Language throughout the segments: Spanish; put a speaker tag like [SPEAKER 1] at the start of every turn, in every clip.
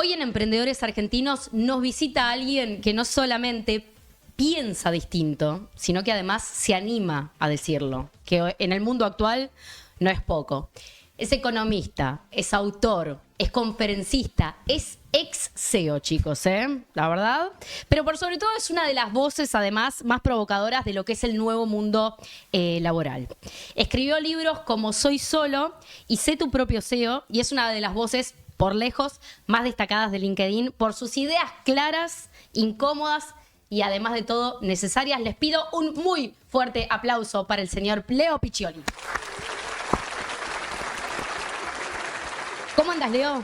[SPEAKER 1] Hoy en Emprendedores Argentinos nos visita alguien que no solamente piensa distinto, sino que además se anima a decirlo, que en el mundo actual no es poco. Es economista, es autor, es conferencista, es ex CEO, chicos, la verdad. Pero por sobre todo es una de las voces, además, más provocadoras de lo que es el nuevo mundo laboral. Escribió libros como Soy Solo y Sé tu propio CEO, y es una de las voces, por lejos, más destacadas de LinkedIn por sus ideas claras, incómodas y, además de todo, necesarias. Les pido un muy fuerte aplauso para el señor Leo Piccioli. ¿Cómo andas, Leo?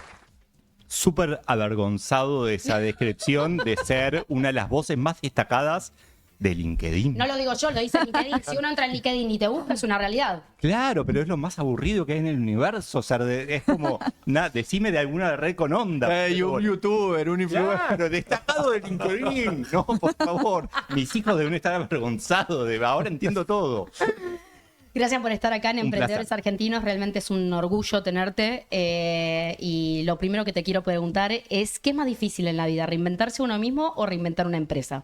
[SPEAKER 2] Súper avergonzado de esa descripción de ser una de las voces más destacadas de LinkedIn.
[SPEAKER 1] No lo digo yo, lo dice LinkedIn. Si uno entra en LinkedIn y te busca, es una realidad.
[SPEAKER 2] Claro, pero es lo más aburrido que hay en el universo. O sea, es como, decime de alguna red con onda.
[SPEAKER 3] Un youtuber, un influencer.
[SPEAKER 2] Claro, destacado de LinkedIn. No, por favor. Mis hijos deben estar avergonzados. Ahora entiendo todo.
[SPEAKER 1] Gracias por estar acá en
[SPEAKER 2] Un
[SPEAKER 1] Emprendedores
[SPEAKER 2] placer.
[SPEAKER 1] Argentinos. Realmente es un orgullo tenerte. Y lo primero que te quiero preguntar es, ¿qué es más difícil en la vida? ¿Reinventarse uno mismo o reinventar una empresa?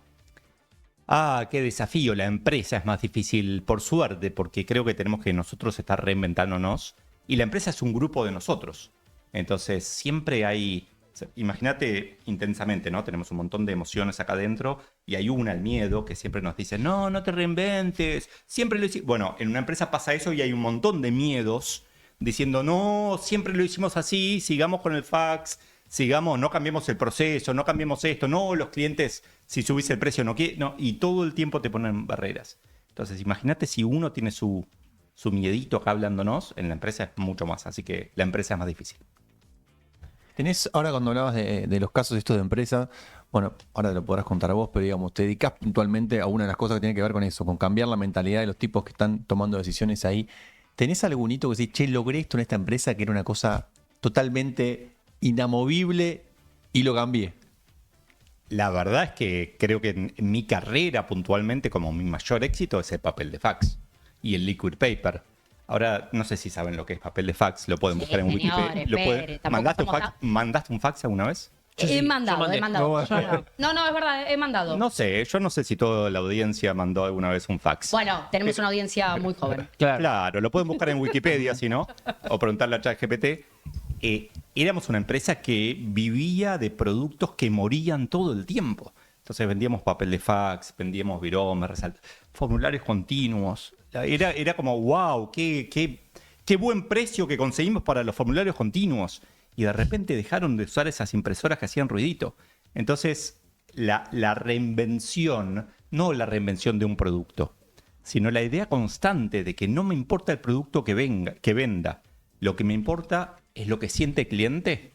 [SPEAKER 2] Ah, qué desafío. La empresa es más difícil, por suerte, porque creo que tenemos que nosotros estar reinventándonos. Y la empresa es un grupo de nosotros. Entonces, siempre hay... Imagínate intensamente, ¿no? Tenemos un montón de emociones acá adentro y hay una, el miedo, que siempre nos dice, no, no te reinventes, siempre lo hicimos. Bueno, en una empresa pasa eso y hay un montón de miedos diciendo, no, siempre lo hicimos así, sigamos con el fax, sigamos, no cambiemos el proceso, no cambiemos esto, no, los clientes, si subís el precio, no quieren, no, y todo el tiempo te ponen barreras. Entonces, imagínate si uno tiene su miedito acá hablándonos, en la empresa es mucho más, así que la empresa es más difícil.
[SPEAKER 3] Tenés, ahora cuando hablabas de los casos estos de empresa, bueno, ahora te lo podrás contar vos, pero digamos, te dedicás puntualmente a una de las cosas que tiene que ver con eso, con cambiar la mentalidad de los tipos que están tomando decisiones ahí. ¿Tenés algún hito que decís, che, logré esto en esta empresa que era una cosa totalmente inamovible y lo cambié?
[SPEAKER 2] La verdad es que creo que en mi carrera puntualmente como mi mayor éxito es el papel de fax y el liquid paper. Ahora, no sé si saben lo que es papel de fax, lo pueden buscar en Wikipedia. ¿Mandaste un fax alguna vez?
[SPEAKER 1] He mandado.
[SPEAKER 3] No,
[SPEAKER 1] Yo no. No, es verdad, he mandado.
[SPEAKER 2] No sé, yo no sé si toda la audiencia mandó alguna vez un fax.
[SPEAKER 1] Bueno, tenemos una audiencia muy joven.
[SPEAKER 2] Claro, lo pueden buscar en Wikipedia, si no, o preguntarle a ChatGPT. Éramos una empresa que vivía de productos que morían todo el tiempo. Entonces vendíamos papel de fax, vendíamos viromas, formularios continuos. Era como, wow, qué buen precio que conseguimos para los formularios continuos. Y de repente dejaron de usar esas impresoras que hacían ruidito. Entonces, la reinvención, no la reinvención de un producto, sino la idea constante de que no me importa el producto que venda. Lo que me importa es lo que siente el cliente.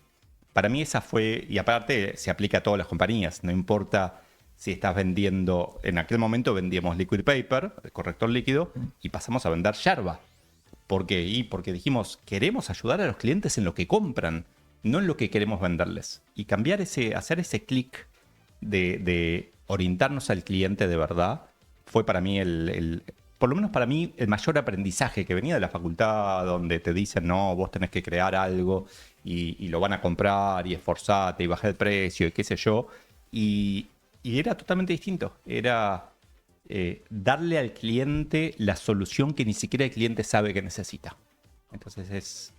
[SPEAKER 2] Para mí esa fue, y aparte se aplica a todas las compañías, no importa si estás vendiendo, en aquel momento vendíamos liquid paper, el corrector líquido, y pasamos a vender yerba. ¿Por qué? Porque dijimos, queremos ayudar a los clientes en lo que compran, no en lo que queremos venderles. Y hacer ese clic de orientarnos al cliente de verdad, fue para mí por lo menos para mí, el mayor aprendizaje que venía de la facultad, donde te dicen, no, vos tenés que crear algo y lo van a comprar y esforzate y bajar el precio y qué sé yo. Y era totalmente distinto. Era darle al cliente la solución que ni siquiera el cliente sabe que necesita. Entonces es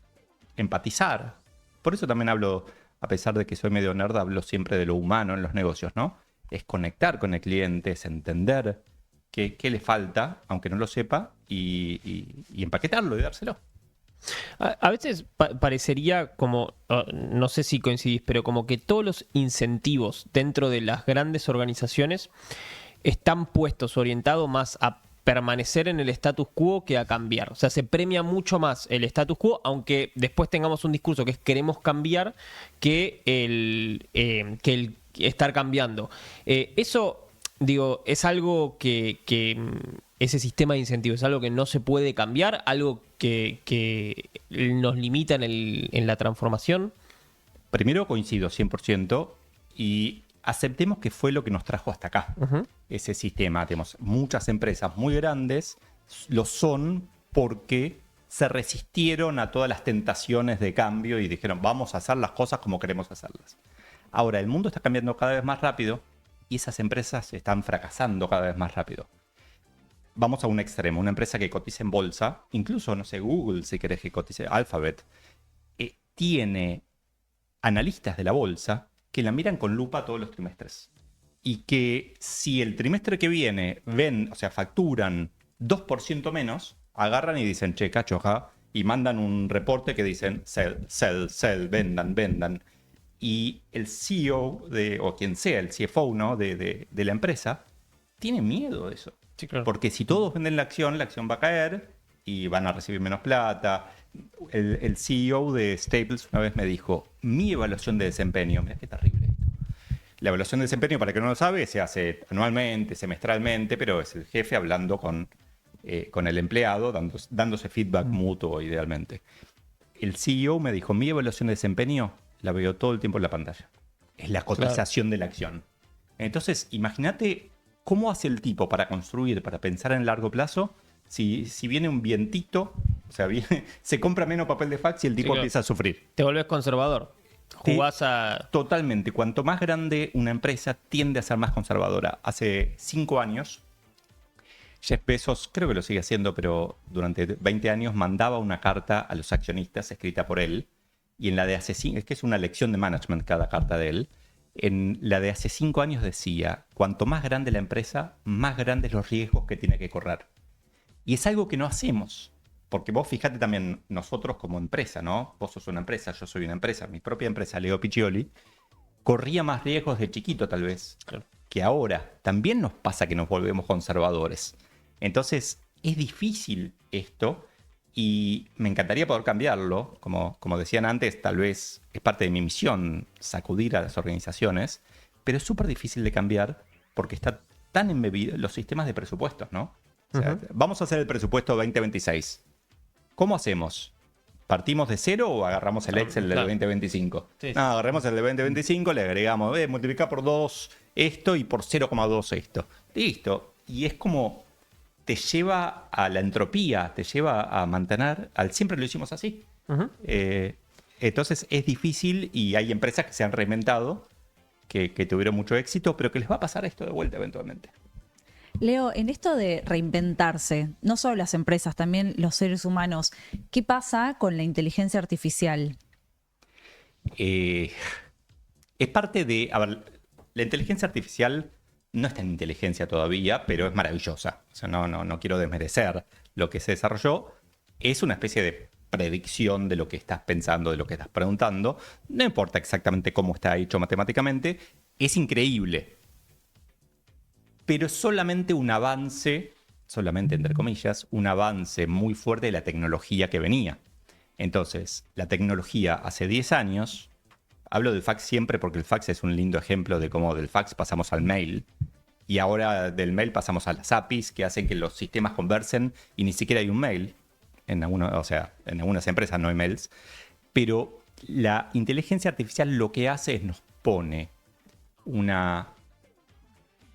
[SPEAKER 2] empatizar. Por eso también hablo, a pesar de que soy medio nerd, hablo siempre de lo humano en los negocios, ¿no? Es conectar con el cliente, es entender qué le falta, aunque no lo sepa, y empaquetarlo y dárselo.
[SPEAKER 4] A veces parecería como, no sé si coincidís, pero como que todos los incentivos dentro de las grandes organizaciones están puestos, orientados más a permanecer en el status quo que a cambiar. O sea, se premia mucho más el status quo, aunque después tengamos un discurso que es queremos cambiar, que el estar cambiando. Eso, digo, es algo que ese sistema de incentivos es algo que no se puede cambiar, algo que nos limita en la transformación.
[SPEAKER 2] Primero coincido 100% y aceptemos que fue lo que nos trajo hasta acá. Ese sistema, tenemos muchas empresas muy grandes, lo son porque se resistieron a todas las tentaciones de cambio y dijeron, vamos a hacer las cosas como queremos hacerlas. Ahora, el mundo está cambiando cada vez más rápido y esas empresas están fracasando cada vez más rápido. Vamos a un extremo, una empresa que cotiza en bolsa, incluso, no sé, Google, si querés que cotice, Alphabet, tiene analistas de la bolsa que la miran con lupa todos los trimestres. Y que si el trimestre que viene facturan 2% menos, agarran y dicen, che, cacho, ja, y mandan un reporte que dicen, sell, sell, sell, vendan, vendan. Y el CEO, o quien sea, el CFO, ¿no? de la empresa, tiene miedo de eso.
[SPEAKER 4] Sí, claro.
[SPEAKER 2] Porque si todos venden la acción va a caer y van a recibir menos plata. El CEO de Staples una vez me dijo, mi evaluación de desempeño, mira qué terrible esto. La evaluación de desempeño, para el que no lo sabe, se hace anualmente, semestralmente, pero es el jefe hablando con el empleado, dándose feedback mutuo idealmente. El CEO me dijo, mi evaluación de desempeño la veo todo el tiempo en la pantalla. Es la cotización de la acción. Entonces, imagínate cómo hace el tipo para construir, para pensar en largo plazo, si viene un vientito, o sea, se compra menos papel de fax y el tipo empieza a sufrir.
[SPEAKER 4] Te volvés conservador. Jugás a...
[SPEAKER 2] Totalmente. Cuanto más grande una empresa, tiende a ser más conservadora. Hace 5 años, Jeff Bezos, creo que lo sigue haciendo, pero durante 20 años mandaba una carta a los accionistas escrita por él. Y en la de hace 5, es que es una lección de management cada carta de él. En la de hace 5 años decía, cuanto más grande la empresa, más grandes los riesgos que tiene que correr. Y es algo que no hacemos. Porque vos fijate también, nosotros como empresa, ¿no? Vos sos una empresa, yo soy una empresa. Mi propia empresa, Leo Piccioli, corría más riesgos de chiquito tal vez que ahora. También nos pasa que nos volvemos conservadores. Entonces, es difícil esto y me encantaría poder cambiarlo. Como decían antes, tal vez es parte de mi misión sacudir a las organizaciones, pero es súper difícil de cambiar porque está tan embebido en los sistemas de presupuestos, ¿no? O sea, vamos a hacer el presupuesto 2026. ¿Cómo hacemos? ¿Partimos de cero o agarramos el Excel del 2025?
[SPEAKER 4] Sí.
[SPEAKER 2] No, agarremos el del 2025, le agregamos, multiplicar por 2 esto y por 0,2 esto. Listo. Y es como te lleva a la entropía, te lleva a mantener, siempre lo hicimos así. Entonces es difícil y hay empresas que se han reinventado, que tuvieron mucho éxito, pero que les va a pasar esto de vuelta eventualmente.
[SPEAKER 5] Leo, en esto de reinventarse, no solo las empresas, también los seres humanos, ¿qué pasa con la inteligencia artificial?
[SPEAKER 2] Es parte de... A ver, la inteligencia artificial no está en inteligencia todavía, pero es maravillosa. O sea, no quiero desmerecer lo que se desarrolló. Es una especie de predicción de lo que estás pensando, de lo que estás preguntando. No importa exactamente cómo está hecho matemáticamente. Es increíble. Pero es solamente un avance, solamente entre comillas, un avance muy fuerte de la tecnología que venía. Entonces, la tecnología hace 10 años, hablo del fax siempre porque el fax es un lindo ejemplo de cómo del fax pasamos al mail, y ahora del mail pasamos a las APIs que hacen que los sistemas conversen y ni siquiera hay un mail. En algunas empresas no hay mails. Pero la inteligencia artificial lo que hace es nos pone una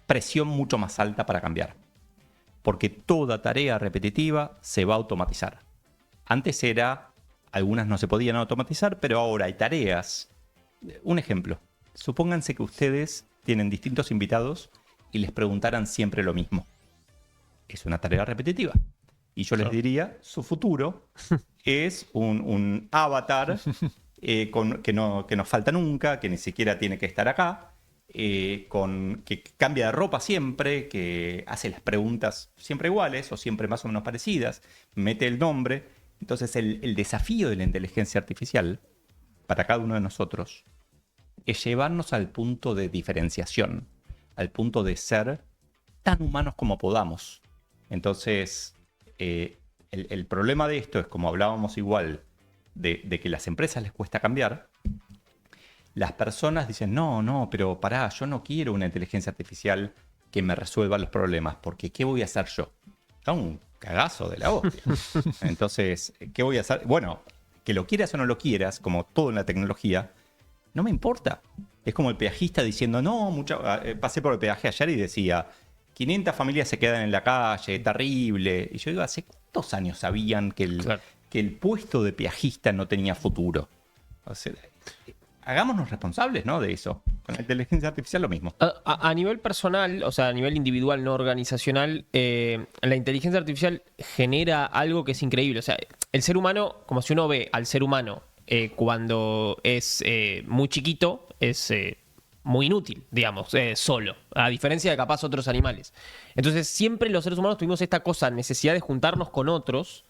[SPEAKER 2] presión mucho más alta para cambiar. Porque toda tarea repetitiva se va a automatizar. Antes algunas no se podían automatizar, pero ahora hay tareas. Un ejemplo. Supónganse que ustedes tienen distintos invitados y les preguntaran siempre lo mismo. Es una tarea repetitiva. Y yo les diría, su futuro es un avatar que no falta nunca, que ni siquiera tiene que estar acá, que cambia de ropa siempre, que hace las preguntas siempre iguales o siempre más o menos parecidas, mete el nombre. Entonces el desafío de la inteligencia artificial para cada uno de nosotros es llevarnos al punto de diferenciación, al punto de ser tan humanos como podamos. Entonces, el problema de esto es, como hablábamos igual, de que las empresas les cuesta cambiar. Las personas dicen, no, pero pará, yo no quiero una inteligencia artificial que me resuelva los problemas, porque ¿qué voy a hacer yo? Está un cagazo de la hostia. Entonces, ¿qué voy a hacer? Bueno, que lo quieras o no lo quieras, como todo en la tecnología, no me importa. Es como el peajista diciendo, pasé por el peaje ayer y decía, 500 familias se quedan en la calle, terrible. Y yo digo, ¿hace cuántos años sabían que el puesto de peajista no tenía futuro? O sea, hagámonos responsables, ¿no? De eso. Con la inteligencia artificial lo mismo.
[SPEAKER 4] A nivel personal, o sea, a nivel individual, no organizacional, la inteligencia artificial genera algo que es increíble. O sea, el ser humano, como si uno ve al ser humano cuando es muy chiquito, es muy inútil, digamos, solo, a diferencia de capaz otros animales. Entonces, siempre los seres humanos tuvimos esta necesidad de juntarnos con otros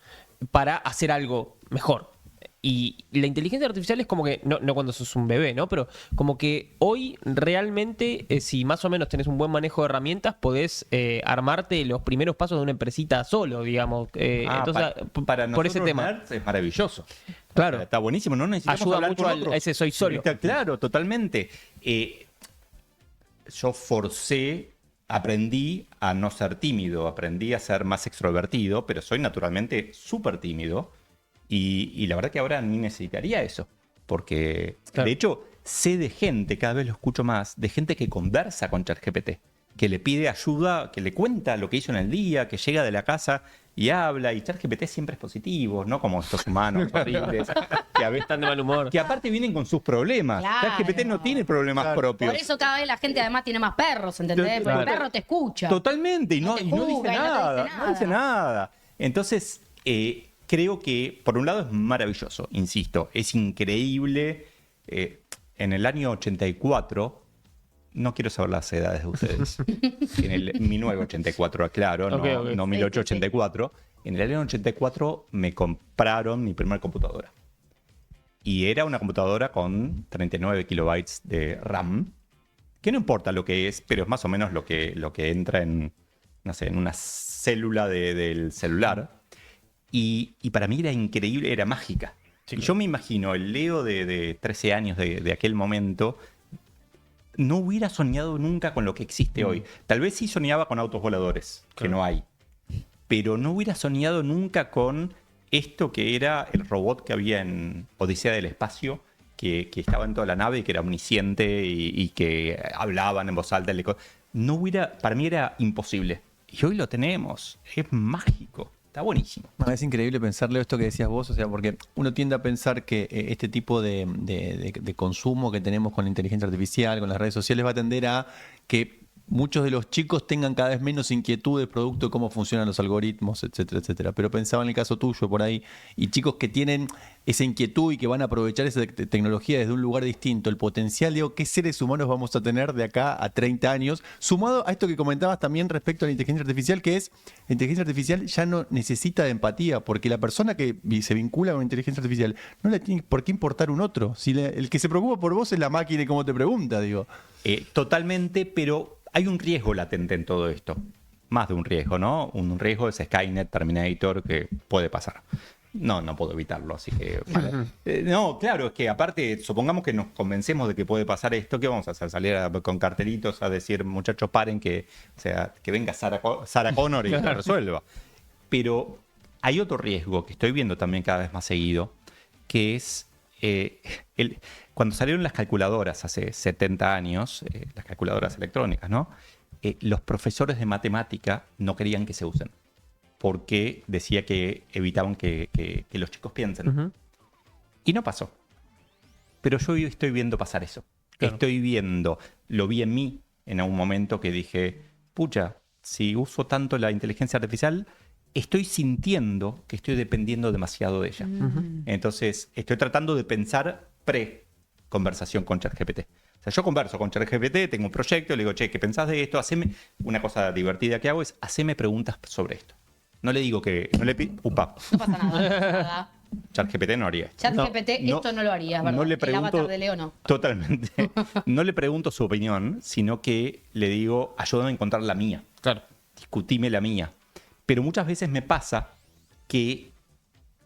[SPEAKER 4] para hacer algo mejor. Y la inteligencia artificial es como que, no cuando sos un bebé, ¿no? Pero como que hoy realmente, si más o menos tenés un buen manejo de herramientas, podés armarte los primeros pasos de una empresita solo, digamos. Entonces,
[SPEAKER 2] para
[SPEAKER 4] por ese
[SPEAKER 2] nosotros
[SPEAKER 4] tema.
[SPEAKER 2] nerds es maravilloso.
[SPEAKER 4] Claro.
[SPEAKER 2] Está buenísimo, no necesitamos
[SPEAKER 4] Ayuda
[SPEAKER 2] hablar
[SPEAKER 4] mucho
[SPEAKER 2] con
[SPEAKER 4] a
[SPEAKER 2] otros.
[SPEAKER 4] ese soy solo.
[SPEAKER 2] Claro, totalmente. Yo aprendí a no ser tímido, aprendí a ser más extrovertido, pero soy naturalmente súper tímido. Y la verdad que ahora ni necesitaría eso. Porque,
[SPEAKER 4] Claro.
[SPEAKER 2] de hecho, sé de gente, cada vez lo escucho más, de gente que conversa con ChatGPT, que le pide ayuda, que le cuenta lo que hizo en el día, que llega de la casa y habla. Y ChatGPT siempre es positivo, no como estos humanos horribles, que a veces
[SPEAKER 4] Están de mal humor.
[SPEAKER 2] que aparte vienen con sus problemas.
[SPEAKER 1] Claro.
[SPEAKER 2] ChatGPT no tiene problemas propios.
[SPEAKER 1] Por eso cada vez la gente además tiene más perros, ¿entendés? Porque el
[SPEAKER 2] Claro.
[SPEAKER 1] perro te escucha.
[SPEAKER 2] Totalmente, y no
[SPEAKER 1] te
[SPEAKER 2] dice
[SPEAKER 1] juzga, y no te
[SPEAKER 2] nada,
[SPEAKER 1] dice
[SPEAKER 2] no dice nada. Entonces, creo que por un lado es maravilloso, insisto, es increíble. En el año 84, no quiero saber las edades de ustedes, en el 1984, aclaro,
[SPEAKER 4] Ok, ok.
[SPEAKER 2] no 1884. En el año 84 me compraron mi primera computadora. Y era una computadora con 39 kilobytes de RAM, que no importa lo que es, pero es más o menos lo que entra en, no sé, en una célula del celular. Y para mí era increíble, era mágica.
[SPEAKER 4] Sí,
[SPEAKER 2] Y yo me imagino, el Leo de 13 años de aquel momento, no hubiera soñado nunca con lo que existe hoy. Tal vez sí soñaba con autos voladores, que no hay. Pero no hubiera soñado nunca con esto que era el robot que había en Odisea del Espacio, que estaba en toda la nave, que era omnisciente y que hablaban en voz alta. No hubiera, para mí era imposible. Y hoy lo tenemos. Es mágico. Está buenísimo.
[SPEAKER 3] No, es increíble pensarle esto que decías vos, o sea, porque uno tiende a pensar que este tipo de consumo que tenemos con la inteligencia artificial, con las redes sociales, va a tender a que muchos de los chicos tengan cada vez menos inquietudes producto de cómo funcionan los algoritmos, etcétera, etcétera. Pero pensaba en el caso tuyo por ahí, y chicos que tienen esa inquietud y que van a aprovechar esa tecnología desde un lugar distinto, el potencial, digo, ¿qué seres humanos vamos a tener de acá a 30 años? Sumado a esto que comentabas también respecto a la inteligencia artificial, que es, la inteligencia artificial ya no necesita de empatía, porque la persona que se vincula con la inteligencia artificial no le tiene por qué importar un otro. Si el que se preocupa por vos es la máquina y cómo te pregunta, digo.
[SPEAKER 2] Totalmente, pero hay un riesgo latente en todo esto. Más de un riesgo, ¿no? Un riesgo es Skynet, Terminator, que puede pasar. No puedo evitarlo, así que... no, claro, es que aparte, supongamos que nos convencemos de que puede pasar esto, ¿qué vamos a hacer? Salir con cartelitos a decir, muchachos, paren, que venga Sarah Connor y lo resuelva. Pero hay otro riesgo que estoy viendo también cada vez más seguido, que es cuando salieron las calculadoras hace 70 años, las calculadoras electrónicas, ¿no? Los profesores de matemática no querían que se usen, porque decía que evitaban que los chicos piensen.
[SPEAKER 4] Ujú.
[SPEAKER 2] Y no pasó. Pero yo hoy estoy viendo pasar eso.
[SPEAKER 4] Claro.
[SPEAKER 2] Lo vi en mí en algún momento que dije, pucha, si uso tanto la inteligencia artificial, estoy sintiendo que estoy dependiendo demasiado de ella. Entonces, estoy tratando de pensar pre-conversación con ChatGPT. O sea, yo converso con ChatGPT, tengo un proyecto, le digo, che, ¿qué pensás de esto? Una cosa divertida que hago es, haceme preguntas sobre esto. No le digo que... No le pido... Upa,
[SPEAKER 1] No pasa nada.
[SPEAKER 2] ChatGPT no haría esto.
[SPEAKER 1] ChatGPT esto no lo haría, ¿verdad?
[SPEAKER 2] No le
[SPEAKER 1] El
[SPEAKER 2] pregunto,
[SPEAKER 1] avatar de Leo no.
[SPEAKER 2] Totalmente. No le pregunto su opinión, sino que le digo, ayúdame a encontrar la mía.
[SPEAKER 4] Claro.
[SPEAKER 2] Discutime la mía. Pero muchas veces me pasa que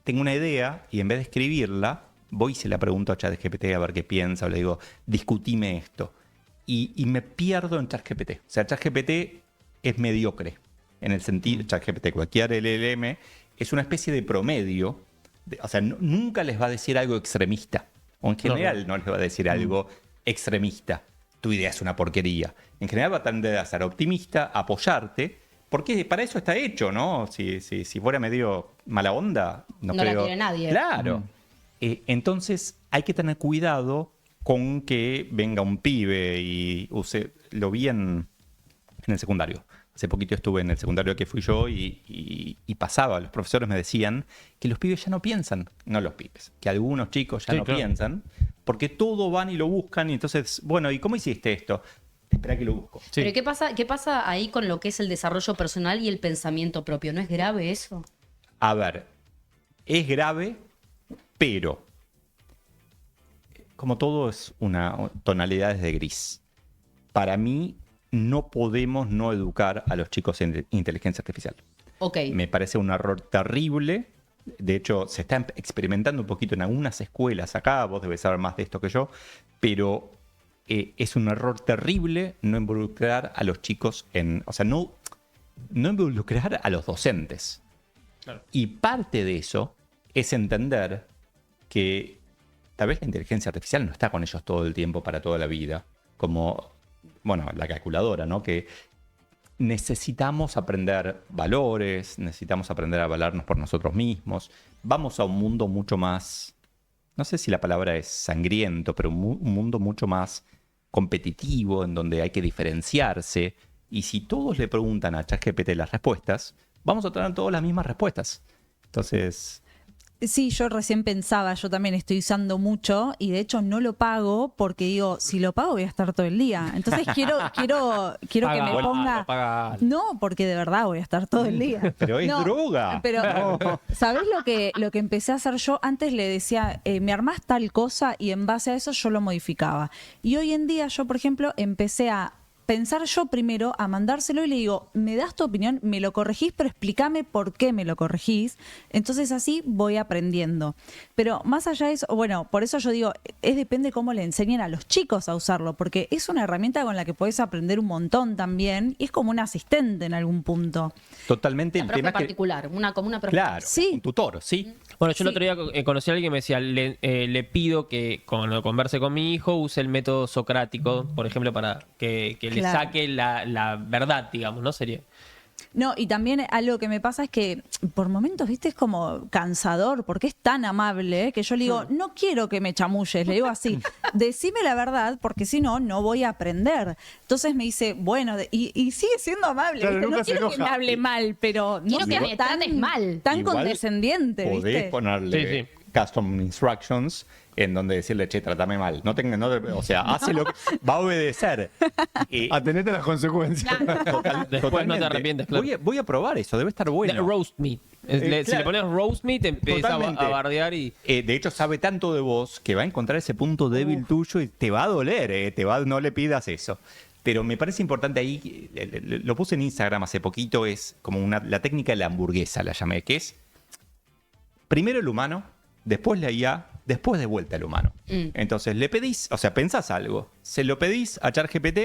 [SPEAKER 2] tengo una idea y en vez de escribirla, voy y se la pregunto a ChatGPT a ver qué piensa, o le digo, discutime esto. Y me pierdo en ChatGPT. O sea, ChatGPT es mediocre. En el sentido, ChatGPT, cualquier LLM, es una especie de promedio. O sea, nunca les va a decir algo extremista. O en general no les va a decir algo extremista. Tu idea es una porquería. En general va a tender a ser optimista, a apoyarte, porque para eso está hecho, ¿no? Si fuera medio mala onda, no
[SPEAKER 1] No la
[SPEAKER 2] creo.
[SPEAKER 1] quiere nadie.
[SPEAKER 2] Claro. Entonces hay que tener cuidado con que venga un pibe y lo vi en el secundario. Hace poquito estuve en el secundario que fui yo y pasaba, los profesores me decían que los pibes ya no piensan, no los pibes, que algunos chicos ya
[SPEAKER 4] Sí,
[SPEAKER 2] no
[SPEAKER 4] claro.
[SPEAKER 2] piensan, porque todo van y lo buscan y entonces, bueno, ¿y cómo hiciste esto? Espera que lo busco.
[SPEAKER 4] Sí.
[SPEAKER 1] Pero qué pasa ahí con lo que es el desarrollo personal y el pensamiento propio? ¿No es grave eso?
[SPEAKER 2] A ver, es grave, pero como todo es una tonalidades de gris. Para mí no podemos no educar a los chicos en inteligencia artificial.
[SPEAKER 1] Ok.
[SPEAKER 2] Me parece un error terrible. De hecho, se está experimentando un poquito en algunas escuelas acá. Vos debes saber más de esto que yo. Pero es un error terrible no involucrar a los chicos en... O sea, no involucrar a los docentes.
[SPEAKER 4] Claro.
[SPEAKER 2] Y parte de eso es entender que tal vez la inteligencia artificial no está con ellos todo el tiempo para toda la vida. Como, bueno, la calculadora, ¿no? Que necesitamos aprender valores, necesitamos aprender a valernos por nosotros mismos. Vamos a un mundo mucho más, no sé si la palabra es sangriento, pero un mundo mucho más competitivo, en donde hay que diferenciarse. Y si todos le preguntan a ChatGPT las respuestas, vamos a tener todas las mismas respuestas. Entonces,
[SPEAKER 5] Sí, yo recién pensaba, yo también estoy usando mucho y de hecho no lo pago porque digo, si lo pago voy a estar todo el día. Entonces quiero que me
[SPEAKER 4] Pagalo,
[SPEAKER 5] ponga...
[SPEAKER 4] pagalo.
[SPEAKER 5] No, porque de verdad voy a estar todo el día.
[SPEAKER 2] pero es
[SPEAKER 5] No,
[SPEAKER 2] droga.
[SPEAKER 5] Pero, ¿sabés lo que empecé a hacer yo? Antes le decía, me armás tal cosa y en base a eso yo lo modificaba. Y hoy en día yo, por ejemplo, empecé a pensar yo primero, a mandárselo y le digo, me das tu opinión, me lo corregís, pero explícame por qué me lo corregís. Entonces así voy aprendiendo. Pero más allá de eso, bueno, por eso yo digo, depende cómo le enseñen a los chicos a usarlo, porque es una herramienta con la que podés aprender un montón también y es como un asistente en algún punto.
[SPEAKER 2] Totalmente.
[SPEAKER 1] Una
[SPEAKER 2] El
[SPEAKER 1] profe
[SPEAKER 2] tema es que,
[SPEAKER 1] particular, como una profe.
[SPEAKER 2] claro,
[SPEAKER 5] Sí.
[SPEAKER 2] un tutor, sí.
[SPEAKER 4] Bueno, yo el
[SPEAKER 5] Sí.
[SPEAKER 4] otro día conocí a alguien que me decía, le pido que cuando converse con mi hijo use el método socrático, por ejemplo, para que le
[SPEAKER 5] Claro.
[SPEAKER 4] saque la verdad, digamos, ¿no? Sería.
[SPEAKER 5] No, y también algo que me pasa es que por momentos, viste, es como cansador, porque es tan amable que yo le digo, no quiero que me chamulles, le digo así, decime la verdad, porque si no, no voy a aprender. Entonces me dice, bueno, y sigue siendo amable,
[SPEAKER 3] Claro,
[SPEAKER 5] ¿viste?
[SPEAKER 3] nunca
[SPEAKER 5] No
[SPEAKER 3] se
[SPEAKER 5] quiero que me
[SPEAKER 3] enoja.
[SPEAKER 5] hable mal, pero no
[SPEAKER 1] Quiero que
[SPEAKER 5] sea
[SPEAKER 1] me trates mal.
[SPEAKER 5] tan
[SPEAKER 2] Igual
[SPEAKER 5] condescendiente,
[SPEAKER 2] Podés
[SPEAKER 5] ¿viste?
[SPEAKER 2] ponerle
[SPEAKER 4] Sí,
[SPEAKER 2] custom instructions en donde decirle, che, tratame mal. O sea, hace lo que va a obedecer.
[SPEAKER 3] Atenete a las consecuencias.
[SPEAKER 4] Después no te arrepientes, claro.
[SPEAKER 2] Voy a probar eso, debe estar bueno.
[SPEAKER 4] Roast me. Si le
[SPEAKER 2] claro.
[SPEAKER 4] pones roast me, te empieza
[SPEAKER 2] Totalmente.
[SPEAKER 4] a bardear y...
[SPEAKER 2] De hecho, sabe tanto de vos que va a encontrar ese punto débil tuyo y te va a doler, no le pidas eso. Pero me parece importante ahí, lo puse en Instagram hace poquito, es como la técnica de la hamburguesa, la llamé, que es primero el humano, después la IA, después de vuelta el humano. Entonces le pedís, o sea, pensás algo, se lo pedís a ChatGPT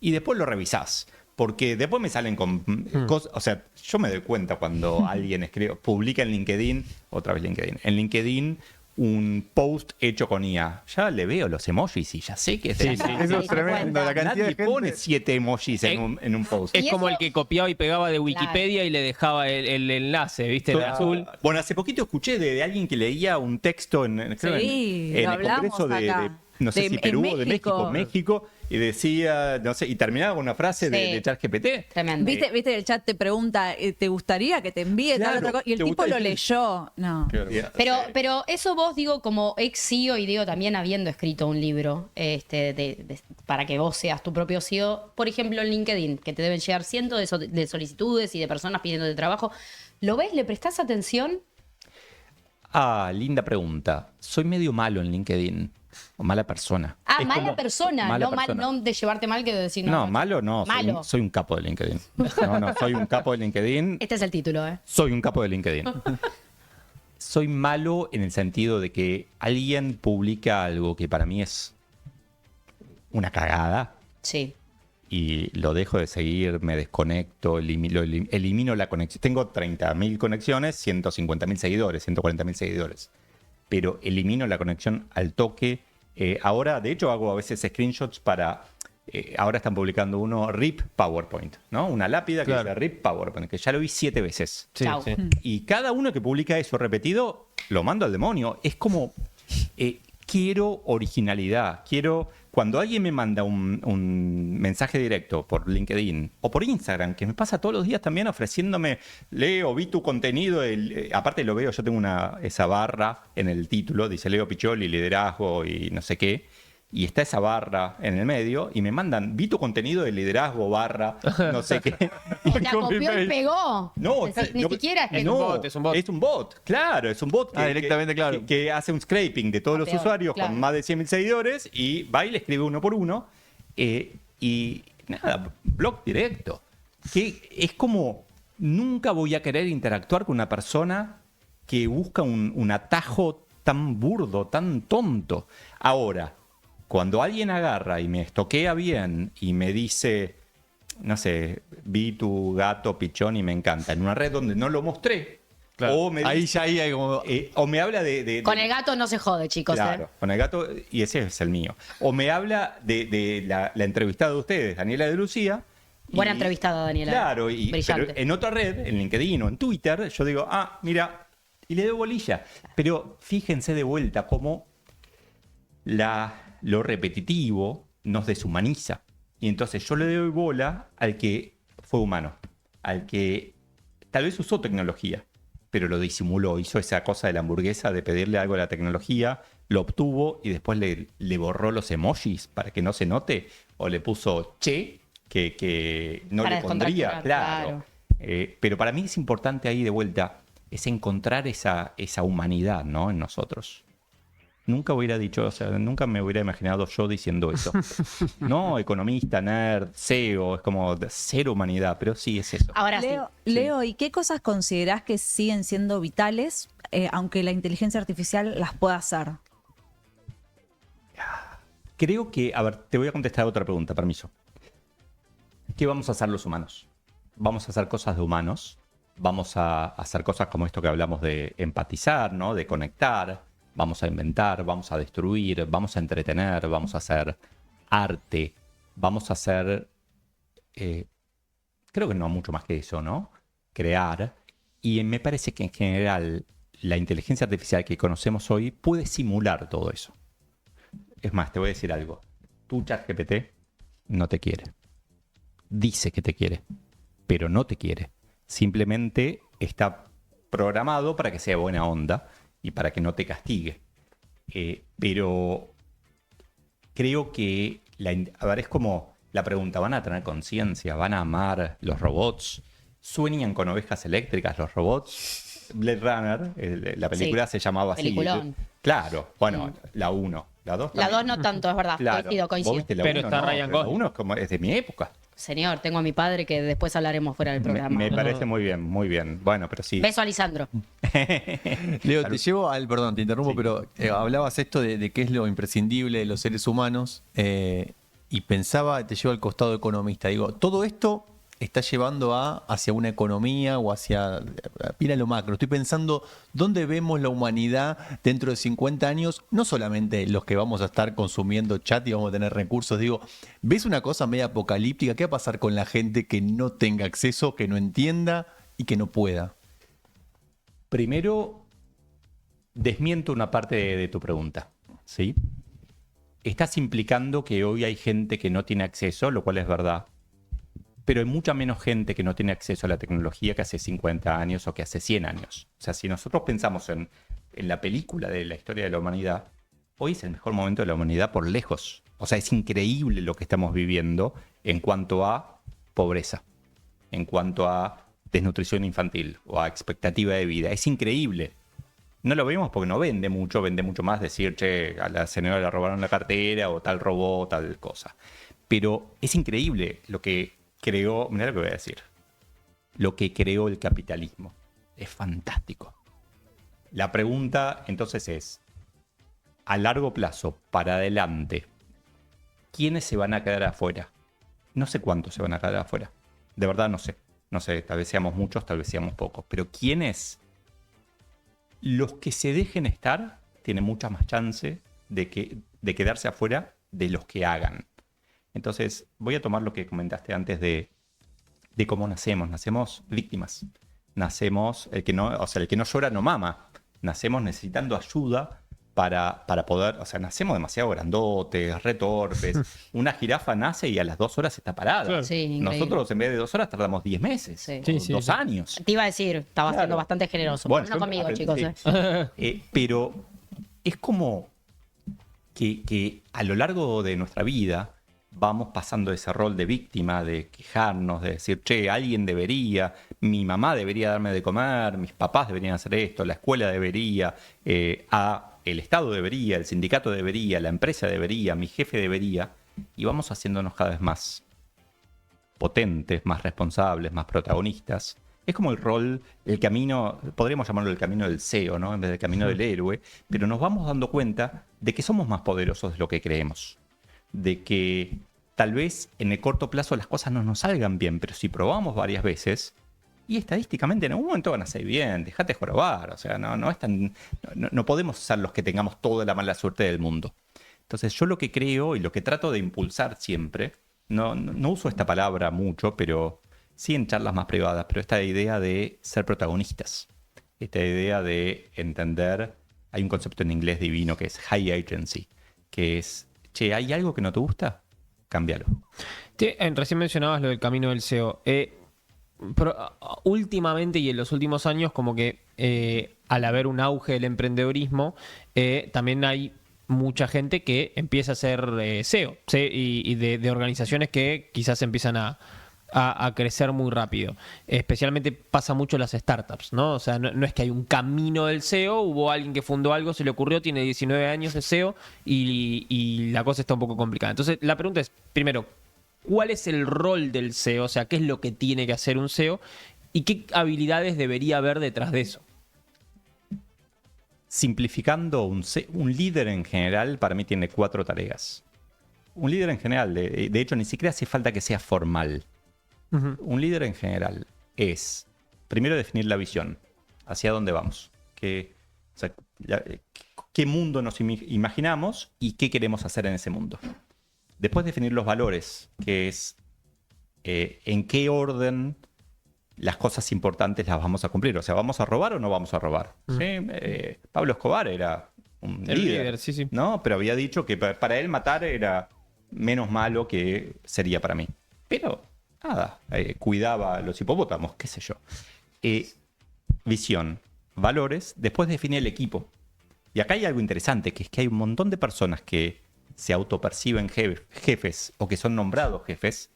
[SPEAKER 2] y después lo revisás. Porque después me salen con cosas, o sea, yo me doy cuenta cuando alguien publica en LinkedIn, otra vez LinkedIn, en LinkedIn un post hecho con IA. Ya le veo los emojis y ya sé que es de
[SPEAKER 4] Sí,
[SPEAKER 2] IA.
[SPEAKER 4] sí.
[SPEAKER 3] Eso
[SPEAKER 1] Sí,
[SPEAKER 3] es tremendo. La cantidad de
[SPEAKER 2] Nadie
[SPEAKER 3] gente.
[SPEAKER 2] pone 7 emojis en un post.
[SPEAKER 4] Es
[SPEAKER 1] ¿Y
[SPEAKER 4] como
[SPEAKER 1] eso?
[SPEAKER 4] el que copiaba y pegaba de Wikipedia y le dejaba el enlace, ¿viste? El azul.
[SPEAKER 2] Bueno, hace poquito escuché de alguien que leía un texto creo
[SPEAKER 5] Sí,
[SPEAKER 2] en
[SPEAKER 5] lo
[SPEAKER 2] el
[SPEAKER 5] hablamos
[SPEAKER 2] Congreso de,
[SPEAKER 5] acá.
[SPEAKER 2] no sé
[SPEAKER 5] De-
[SPEAKER 2] si
[SPEAKER 5] en
[SPEAKER 2] Perú o de
[SPEAKER 5] México.
[SPEAKER 2] México, y decía, no sé, y terminaba con una frase de
[SPEAKER 1] Sí.
[SPEAKER 2] ChatGPT.
[SPEAKER 1] Tremendo.
[SPEAKER 5] ¿Viste el chat te pregunta, ¿te gustaría que te envíe tal
[SPEAKER 2] Claro,
[SPEAKER 5] otra cosa? Y el
[SPEAKER 2] ¿te
[SPEAKER 5] tipo lo
[SPEAKER 2] gustaría?
[SPEAKER 5] leyó. No.
[SPEAKER 1] Pero eso vos, digo, como ex CEO y digo también habiendo escrito un libro para que vos seas tu propio CEO, por ejemplo en LinkedIn, que te deben llegar cientos de solicitudes y de personas pidiendo trabajo, ¿lo ves? ¿Le prestás atención?
[SPEAKER 2] Ah, linda pregunta. Soy medio malo en LinkedIn. O mala persona.
[SPEAKER 1] Ah,
[SPEAKER 2] Es
[SPEAKER 1] mala
[SPEAKER 2] como-
[SPEAKER 1] persona,
[SPEAKER 2] mala
[SPEAKER 1] no,
[SPEAKER 2] persona.
[SPEAKER 1] no de llevarte mal que de decir
[SPEAKER 2] No, malo no.
[SPEAKER 1] Malo.
[SPEAKER 2] Soy un capo de LinkedIn. No, soy un capo de LinkedIn.
[SPEAKER 1] Este es el título, ¿eh?
[SPEAKER 2] Soy un capo de LinkedIn. Soy malo en el sentido de que alguien publica algo que para mí es una cagada
[SPEAKER 1] Sí.
[SPEAKER 2] y lo dejo de seguir, me desconecto, elimino la conexión. Tengo 30.000 conexiones, 150.000 seguidores, 140.000 seguidores. Pero elimino la conexión al toque. Ahora, de hecho, hago a veces screenshots para... ahora están publicando uno RIP PowerPoint, ¿no? Una lápida que
[SPEAKER 3] Claro.
[SPEAKER 2] dice RIP PowerPoint, que ya lo vi 7 veces.
[SPEAKER 4] Sí,
[SPEAKER 1] Chau.
[SPEAKER 4] sí.
[SPEAKER 2] Y cada uno que publica eso repetido, lo mando al demonio. Es como, quiero originalidad. Cuando alguien me manda un mensaje directo por LinkedIn o por Instagram, que me pasa todos los días también ofreciéndome, Leo, vi tu contenido, aparte lo veo, yo tengo esa barra en el título, dice Leo Piccioli, liderazgo y no sé qué, y está esa barra en el medio y me mandan, vi tu contenido de liderazgo barra, no sé qué.
[SPEAKER 1] Te la copió y pegó.
[SPEAKER 2] No,
[SPEAKER 1] Ni siquiera es que
[SPEAKER 2] no,
[SPEAKER 4] es un bot.
[SPEAKER 2] Es un bot, claro, es un bot
[SPEAKER 3] directamente, claro.
[SPEAKER 2] que hace un scraping de todos los
[SPEAKER 1] Peor,
[SPEAKER 2] usuarios
[SPEAKER 1] claro.
[SPEAKER 2] con más de 100.000 seguidores y va y le escribe uno por uno y nada, blog directo. Que es como, nunca voy a querer interactuar con una persona que busca un atajo tan burdo, tan tonto. Ahora, cuando alguien agarra y me estoquea bien y me dice, no sé, vi tu gato pichón y me encanta, en una red donde no lo mostré,
[SPEAKER 3] Claro.
[SPEAKER 2] o me
[SPEAKER 3] Ahí
[SPEAKER 2] dice-
[SPEAKER 3] ya hay como...
[SPEAKER 2] o me habla de
[SPEAKER 1] Con el gato no se jode, chicos.
[SPEAKER 2] Claro, con el gato, y ese es el mío. O me habla de la entrevistada de ustedes, Daniela de Lucía.
[SPEAKER 1] Buena entrevistada, Daniela.
[SPEAKER 2] Claro, pero
[SPEAKER 1] Brillante.
[SPEAKER 2] en otra red, en LinkedIn o en Twitter, yo digo, mira, y le doy bolilla. Pero fíjense de vuelta cómo lo repetitivo nos deshumaniza. Y entonces yo le doy bola al que fue humano, al que tal vez usó tecnología, pero lo disimuló, hizo esa cosa de la hamburguesa de pedirle algo a la tecnología, lo obtuvo y después le borró los emojis para que no se note, o le puso che, que no
[SPEAKER 1] Para
[SPEAKER 2] le pondría,
[SPEAKER 1] descontracturar,
[SPEAKER 2] claro. Pero para mí es importante ahí de vuelta, es encontrar esa humanidad, ¿no? En nosotros. Nunca hubiera dicho, o sea, nunca me hubiera imaginado yo diciendo eso. No, economista, nerd, CEO, es como de cero humanidad, pero sí es eso.
[SPEAKER 1] Ahora
[SPEAKER 5] Leo, ¿y qué cosas considerás que siguen siendo vitales, aunque la inteligencia artificial las pueda hacer?
[SPEAKER 2] Creo que, a ver, te voy a contestar otra pregunta, permiso. ¿Qué vamos a hacer los humanos? Vamos a hacer cosas de humanos, vamos a hacer cosas como esto que hablamos de empatizar, ¿no? De conectar. Vamos a inventar, vamos a destruir, vamos a entretener, vamos a hacer arte, vamos a hacer, creo que no mucho más que eso, ¿no? Crear. Y me parece que en general la inteligencia artificial que conocemos hoy puede simular todo eso. Es más, te voy a decir algo. Tu ChatGPT no te quiere. Dice que te quiere, pero no te quiere. Simplemente está programado para que sea buena onda y para que no te castigue. Pero creo que, a ver, es como la pregunta, ¿van a tener conciencia? ¿Van a amar los robots? ¿Sueñan con ovejas eléctricas los robots? Blade Runner, la película
[SPEAKER 1] Sí,
[SPEAKER 2] se llamaba así.
[SPEAKER 1] peliculón.
[SPEAKER 2] Claro, bueno, la 1. La 2
[SPEAKER 1] La 2 no tanto, es verdad.
[SPEAKER 2] Claro.
[SPEAKER 1] Coincido.
[SPEAKER 2] ¿Vos viste la
[SPEAKER 4] Pero
[SPEAKER 2] 1?
[SPEAKER 4] está
[SPEAKER 2] No,
[SPEAKER 4] Ryan
[SPEAKER 2] pero la
[SPEAKER 4] Gosling.
[SPEAKER 2] 1 es de mi época.
[SPEAKER 1] Señor, tengo a mi padre que después hablaremos fuera del programa.
[SPEAKER 2] Me parece muy bien, muy bien. Bueno, pero sí.
[SPEAKER 1] Beso a Lisandro.
[SPEAKER 3] Leo, te llevo perdón, te interrumpo,
[SPEAKER 2] Sí.
[SPEAKER 3] pero hablabas esto de qué es lo imprescindible de los seres humanos y pensaba, te llevo al costado economista. Digo, todo esto está llevando hacia una economía o hacia, mira lo macro. Estoy pensando dónde vemos la humanidad dentro de 50 años, no solamente los que vamos a estar consumiendo chat y vamos a tener recursos. Digo, ¿ves una cosa media apocalíptica? ¿Qué va a pasar con la gente que no tenga acceso, que no entienda y que no pueda?
[SPEAKER 2] Primero, desmiento una parte de tu pregunta, ¿sí? Estás implicando que hoy hay gente que no tiene acceso, lo cual es verdad, pero hay mucha menos gente que no tiene acceso a la tecnología que hace 50 años o que hace 100 años. O sea, si nosotros pensamos en la película de la historia de la humanidad, hoy es el mejor momento de la humanidad por lejos. O sea, es increíble lo que estamos viviendo en cuanto a pobreza, en cuanto a desnutrición infantil o a expectativa de vida. Es increíble. No lo vemos porque no vende mucho más decir, che, a la señora le robaron la cartera o tal robó tal cosa. Pero es increíble lo que creó, mirá lo que voy a decir, lo que creó el capitalismo. Es fantástico. La pregunta entonces es, a largo plazo, para adelante, ¿quiénes se van a quedar afuera? No sé cuántos se van a quedar afuera. De verdad no sé. No sé, tal vez seamos muchos, tal vez seamos pocos. Pero ¿quiénes? Los que se dejen estar tienen mucha más chance de quedarse afuera de los que hagan. Entonces, voy a tomar lo que comentaste antes de cómo nacemos. Nacemos víctimas. Nacemos, el que no llora no mama. Nacemos necesitando ayuda para poder, o sea, nacemos demasiado grandotes, retorpes. Una jirafa nace y a las 2 horas está parada.
[SPEAKER 4] Claro.
[SPEAKER 1] Sí, increíble.
[SPEAKER 2] Nosotros en vez de 2 horas tardamos 10 meses,
[SPEAKER 1] Sí.
[SPEAKER 2] o
[SPEAKER 4] Sí, sí,
[SPEAKER 2] 2
[SPEAKER 4] sí.
[SPEAKER 2] años.
[SPEAKER 1] Te iba a decir, estaba siendo
[SPEAKER 2] Claro.
[SPEAKER 1] bastante generoso.
[SPEAKER 2] Bueno,
[SPEAKER 1] Pero no
[SPEAKER 2] yo
[SPEAKER 1] conmigo,
[SPEAKER 2] aprendí,
[SPEAKER 1] chicos.
[SPEAKER 2] sí. Pero es como que a lo largo de nuestra vida vamos pasando ese rol de víctima, de quejarnos, de decir, che, alguien debería, mi mamá debería darme de comer, mis papás deberían hacer esto, la escuela debería, el Estado debería, el sindicato debería, la empresa debería, mi jefe debería, y vamos haciéndonos cada vez más potentes, más responsables, más protagonistas. Es como el rol, el camino, podríamos llamarlo el camino del CEO, ¿no? En vez del camino del héroe, pero nos vamos dando cuenta de que somos más poderosos de lo que creemos. De que tal vez en el corto plazo las cosas no nos salgan bien, pero si probamos varias veces, y estadísticamente en algún momento van a salir bien, dejate jorobar, o sea, no es tan, no podemos ser los que tengamos toda la mala suerte del mundo. Entonces yo lo que creo y lo que trato de impulsar siempre, no uso esta palabra mucho, pero sí en charlas más privadas, pero esta idea de ser protagonistas, esta idea de entender, hay un concepto en inglés divino que es high agency, que es, che, ¿hay algo que no te gusta? Cámbialo.
[SPEAKER 4] Recién mencionabas lo del camino del SEO. Últimamente y en los últimos años, como que al haber un auge del emprendedurismo, también hay mucha gente que empieza a ser SEO, y de organizaciones que quizás empiezan a crecer muy rápido. Especialmente pasa mucho en las startups, ¿no? O sea, no es que hay un camino del SEO, hubo alguien que fundó algo, se le ocurrió, tiene 19 años de SEO y la cosa está un poco complicada. Entonces, la pregunta es, primero, ¿cuál es el rol del SEO? O sea, ¿qué es lo que tiene que hacer un SEO? ¿Y qué habilidades debería haber detrás de eso?
[SPEAKER 2] Simplificando, un líder en general para mí tiene 4 tareas. Un líder en general, de hecho, ni siquiera hace falta que sea formal.
[SPEAKER 4] Uh-huh.
[SPEAKER 2] Un líder en general es, primero, definir la visión. ¿Hacia dónde vamos? ¿Qué mundo nos imaginamos y qué queremos hacer en ese mundo? Después, definir los valores, que es en qué orden las cosas importantes las vamos a cumplir. O sea, ¿vamos a robar o no vamos a robar? ¿Sí? Pablo Escobar era un líder,
[SPEAKER 4] sí.
[SPEAKER 2] ¿no? Pero había dicho que para él matar era menos malo que sería para mí. Pero, nada, cuidaba a los hipopótamos, qué sé yo. Visión, valores, después define el equipo. Y acá hay algo interesante, que es que hay un montón de personas que se autoperciben jefes o que son nombrados jefes,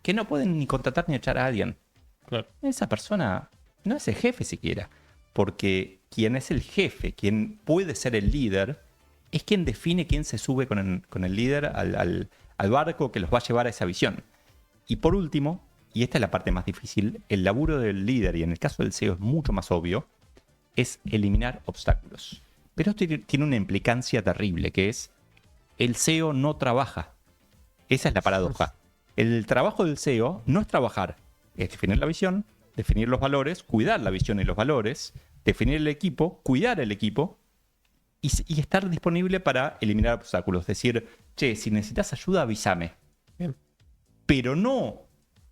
[SPEAKER 2] que no pueden ni contratar ni echar a alguien.
[SPEAKER 4] Claro.
[SPEAKER 2] Esa persona no es el jefe siquiera, porque quien es el jefe, quien puede ser el líder, es quien define quién se sube con el líder al barco que los va a llevar a esa visión. Y por último, y esta es la parte más difícil, el laburo del líder, y en el caso del SEO es mucho más obvio, es eliminar obstáculos. Pero esto tiene una implicancia terrible, que es el SEO no trabaja. Esa es la paradoja. El trabajo del SEO no es trabajar, es definir la visión, definir los valores, cuidar la visión y los valores, definir el equipo, cuidar el equipo y estar disponible para eliminar obstáculos. Decir, che, si necesitas ayuda, avísame.
[SPEAKER 4] Bien.
[SPEAKER 2] Pero no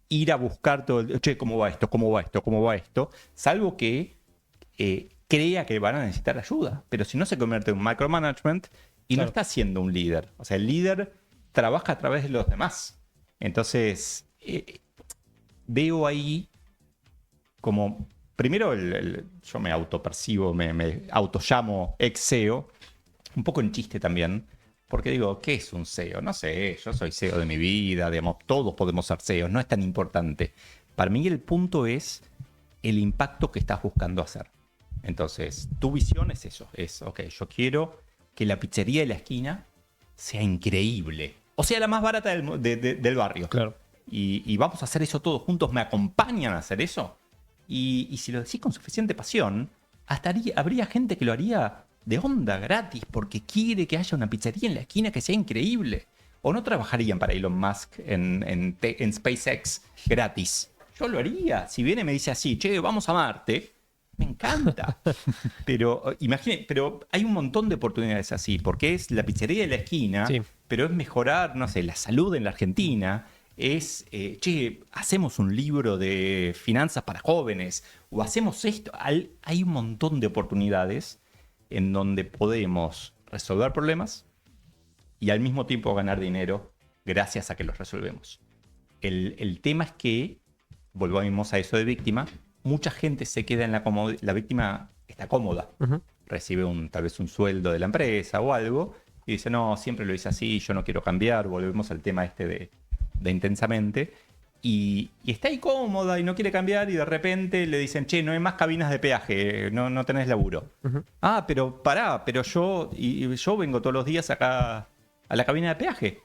[SPEAKER 2] ir a buscar todo el, che, ¿cómo va esto? ¿Cómo va esto? ¿Cómo va esto? Salvo que crea que van a necesitar ayuda. Pero si no, se convierte en un micromanagement y
[SPEAKER 4] Claro.
[SPEAKER 2] no está siendo un líder. O sea, el líder trabaja a través de los demás. Entonces, veo ahí como, primero, yo me autopercibo, me autollamo ex SEO, un poco en chiste también, porque digo, ¿qué es un SEO? No sé, yo soy SEO de mi vida, digamos, todos podemos ser SEOs, no es tan importante. Para mí el punto es el impacto que estás buscando hacer. Entonces, tu visión es eso, es, ok, yo quiero que la pizzería de la esquina sea increíble, o sea, la más barata del barrio.
[SPEAKER 4] Claro.
[SPEAKER 2] Y vamos a hacer eso todos juntos, me acompañan a hacer eso. Y si lo decís con suficiente pasión, hasta habría gente que lo haría de onda, gratis, porque quiere que haya una pizzería en la esquina que sea increíble. O no trabajarían para Elon Musk en SpaceX gratis. Yo lo haría. Si viene y me dice así, che, vamos a Marte, me encanta. Pero pero hay un montón de oportunidades así, porque es la pizzería de la esquina,
[SPEAKER 4] Sí.
[SPEAKER 2] pero es mejorar, no sé, la salud en la Argentina. Es, che, hacemos un libro de finanzas para jóvenes, o hacemos esto. Hay un montón de oportunidades en donde podemos resolver problemas y al mismo tiempo ganar dinero gracias a que los resolvemos. El tema es que, volvamos a eso de víctima, mucha gente se queda en la comodidad. La víctima está cómoda, recibe tal vez un sueldo de la empresa o algo, y dice, no, siempre lo hice así, yo no quiero cambiar. Volvemos al tema de intensamente. Y está ahí cómoda y no quiere cambiar, y de repente le dicen, che, no hay más cabinas de peaje, no tenés laburo. Ah, pero pará, pero yo vengo todos los días acá a la cabina de peaje.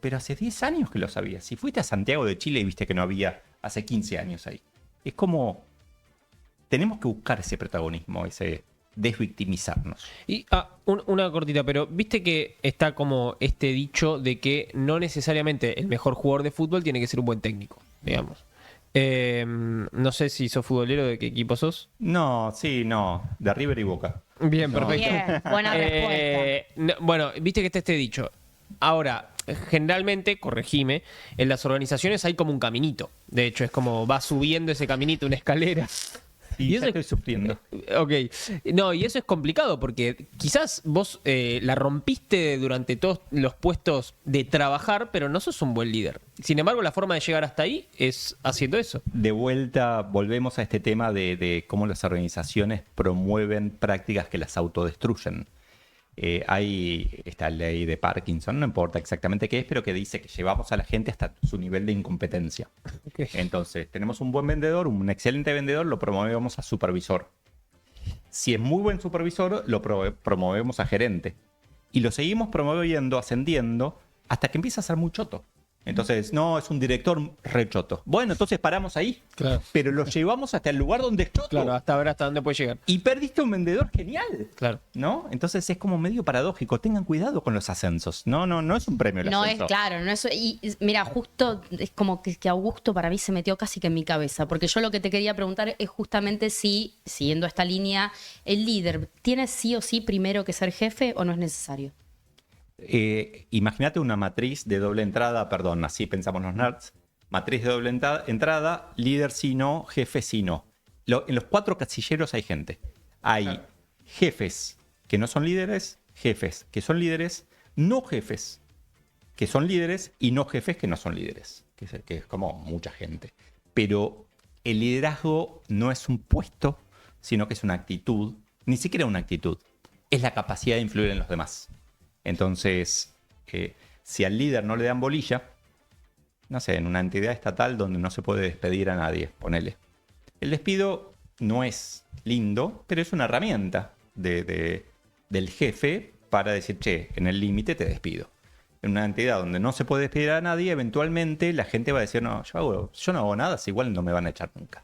[SPEAKER 2] Pero hace 10 años que lo sabías. Si fuiste a Santiago de Chile y viste que no había hace 15 años ahí. Es como, tenemos que buscar ese protagonismo, ese desvictimizarnos.
[SPEAKER 4] Y una cortita, pero viste que está como este dicho de que no necesariamente el mejor jugador de fútbol tiene que ser un buen técnico, digamos. No sé si sos futbolero, ¿de qué equipo sos?
[SPEAKER 2] No, de River y Boca.
[SPEAKER 4] Bien,
[SPEAKER 2] No.
[SPEAKER 4] perfecto.
[SPEAKER 1] Bien, buena respuesta.
[SPEAKER 4] Bueno, viste que está este dicho. Ahora, generalmente, corregime, en las organizaciones hay como un caminito. De hecho, es como va subiendo ese caminito, una escalera.
[SPEAKER 2] Y
[SPEAKER 4] Y
[SPEAKER 2] ya
[SPEAKER 4] eso
[SPEAKER 2] estoy sufriendo.
[SPEAKER 4] Ok, no, y eso es complicado porque quizás vos la rompiste durante todos los puestos de trabajar, pero no sos un buen líder. Sin embargo, la forma de llegar hasta ahí es haciendo eso.
[SPEAKER 2] De vuelta, volvemos a este tema de cómo las organizaciones promueven prácticas que las autodestruyen. Hay esta ley de Parkinson, no importa exactamente qué es, pero que dice que llevamos a la gente hasta su nivel de incompetencia.
[SPEAKER 4] Okay.
[SPEAKER 2] Entonces, tenemos un buen vendedor, un excelente vendedor, lo promovemos a supervisor. Si es muy buen supervisor, lo promovemos a gerente. Y lo seguimos promoviendo, ascendiendo, hasta que empieza a ser muy choto. Entonces, no, es un director re choto. Bueno, entonces paramos ahí.
[SPEAKER 4] Claro.
[SPEAKER 2] Pero lo llevamos hasta el lugar donde es choto.
[SPEAKER 4] Claro, hasta ver hasta dónde puede llegar.
[SPEAKER 2] Y perdiste un vendedor genial.
[SPEAKER 4] Claro.
[SPEAKER 2] ¿No? Entonces es como medio paradójico. Tengan cuidado con los ascensos. No es un premio el
[SPEAKER 1] No es
[SPEAKER 2] ascenso.
[SPEAKER 1] claro, no es. Y mira, justo es como que Augusto para mí se metió casi que en mi cabeza. Porque yo lo que te quería preguntar es justamente si, siguiendo esta línea, el líder tiene sí o sí primero que ser jefe o no es necesario.
[SPEAKER 2] Imagínate una matriz de doble entrada, perdón, así pensamos los nerds. Matriz de doble entrada, líder sí no, jefe sí no. En los 4 casilleros hay gente. Hay jefes que no son líderes, jefes que son líderes, no jefes que son líderes y no jefes que no son líderes. Que es como mucha gente. Pero el liderazgo no es un puesto, sino que es una actitud, ni siquiera una actitud, es la capacidad de influir en los demás. Entonces, si al líder no le dan bolilla, no sé, en una entidad estatal donde no se puede despedir a nadie, ponele. El despido no es lindo, pero es una herramienta del jefe para decir, che, en el límite te despido. En una entidad donde no se puede despedir a nadie, eventualmente la gente va a decir, no, yo no hago nada, si igual no me van a echar nunca.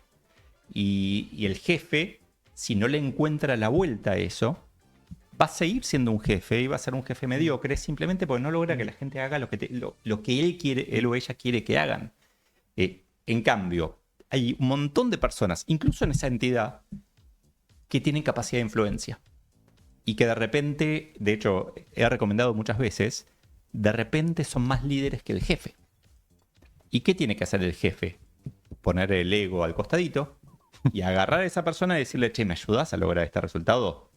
[SPEAKER 2] Y el jefe, si no le encuentra la vuelta a eso, va a seguir siendo un jefe y va a ser un jefe mediocre simplemente porque no logra que la gente haga lo que él o ella quiere que hagan. En cambio, hay un montón de personas, incluso en esa entidad, que tienen capacidad de influencia. Y que de repente, de hecho, he recomendado muchas veces, de repente son más líderes que el jefe. ¿Y qué tiene que hacer el jefe? Poner el ego al costadito y agarrar a esa persona y decirle, che, ¿me ayudas a lograr este resultado?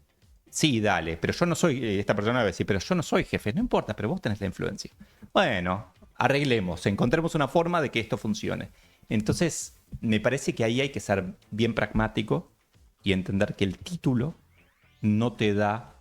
[SPEAKER 2] Sí, dale, pero yo no soy, esta persona va a decir, pero yo no soy jefe, no importa, pero vos tenés la influencia. Bueno, arreglemos, encontremos una forma de que esto funcione. Entonces, me parece que ahí hay que ser bien pragmático y entender que el título no te da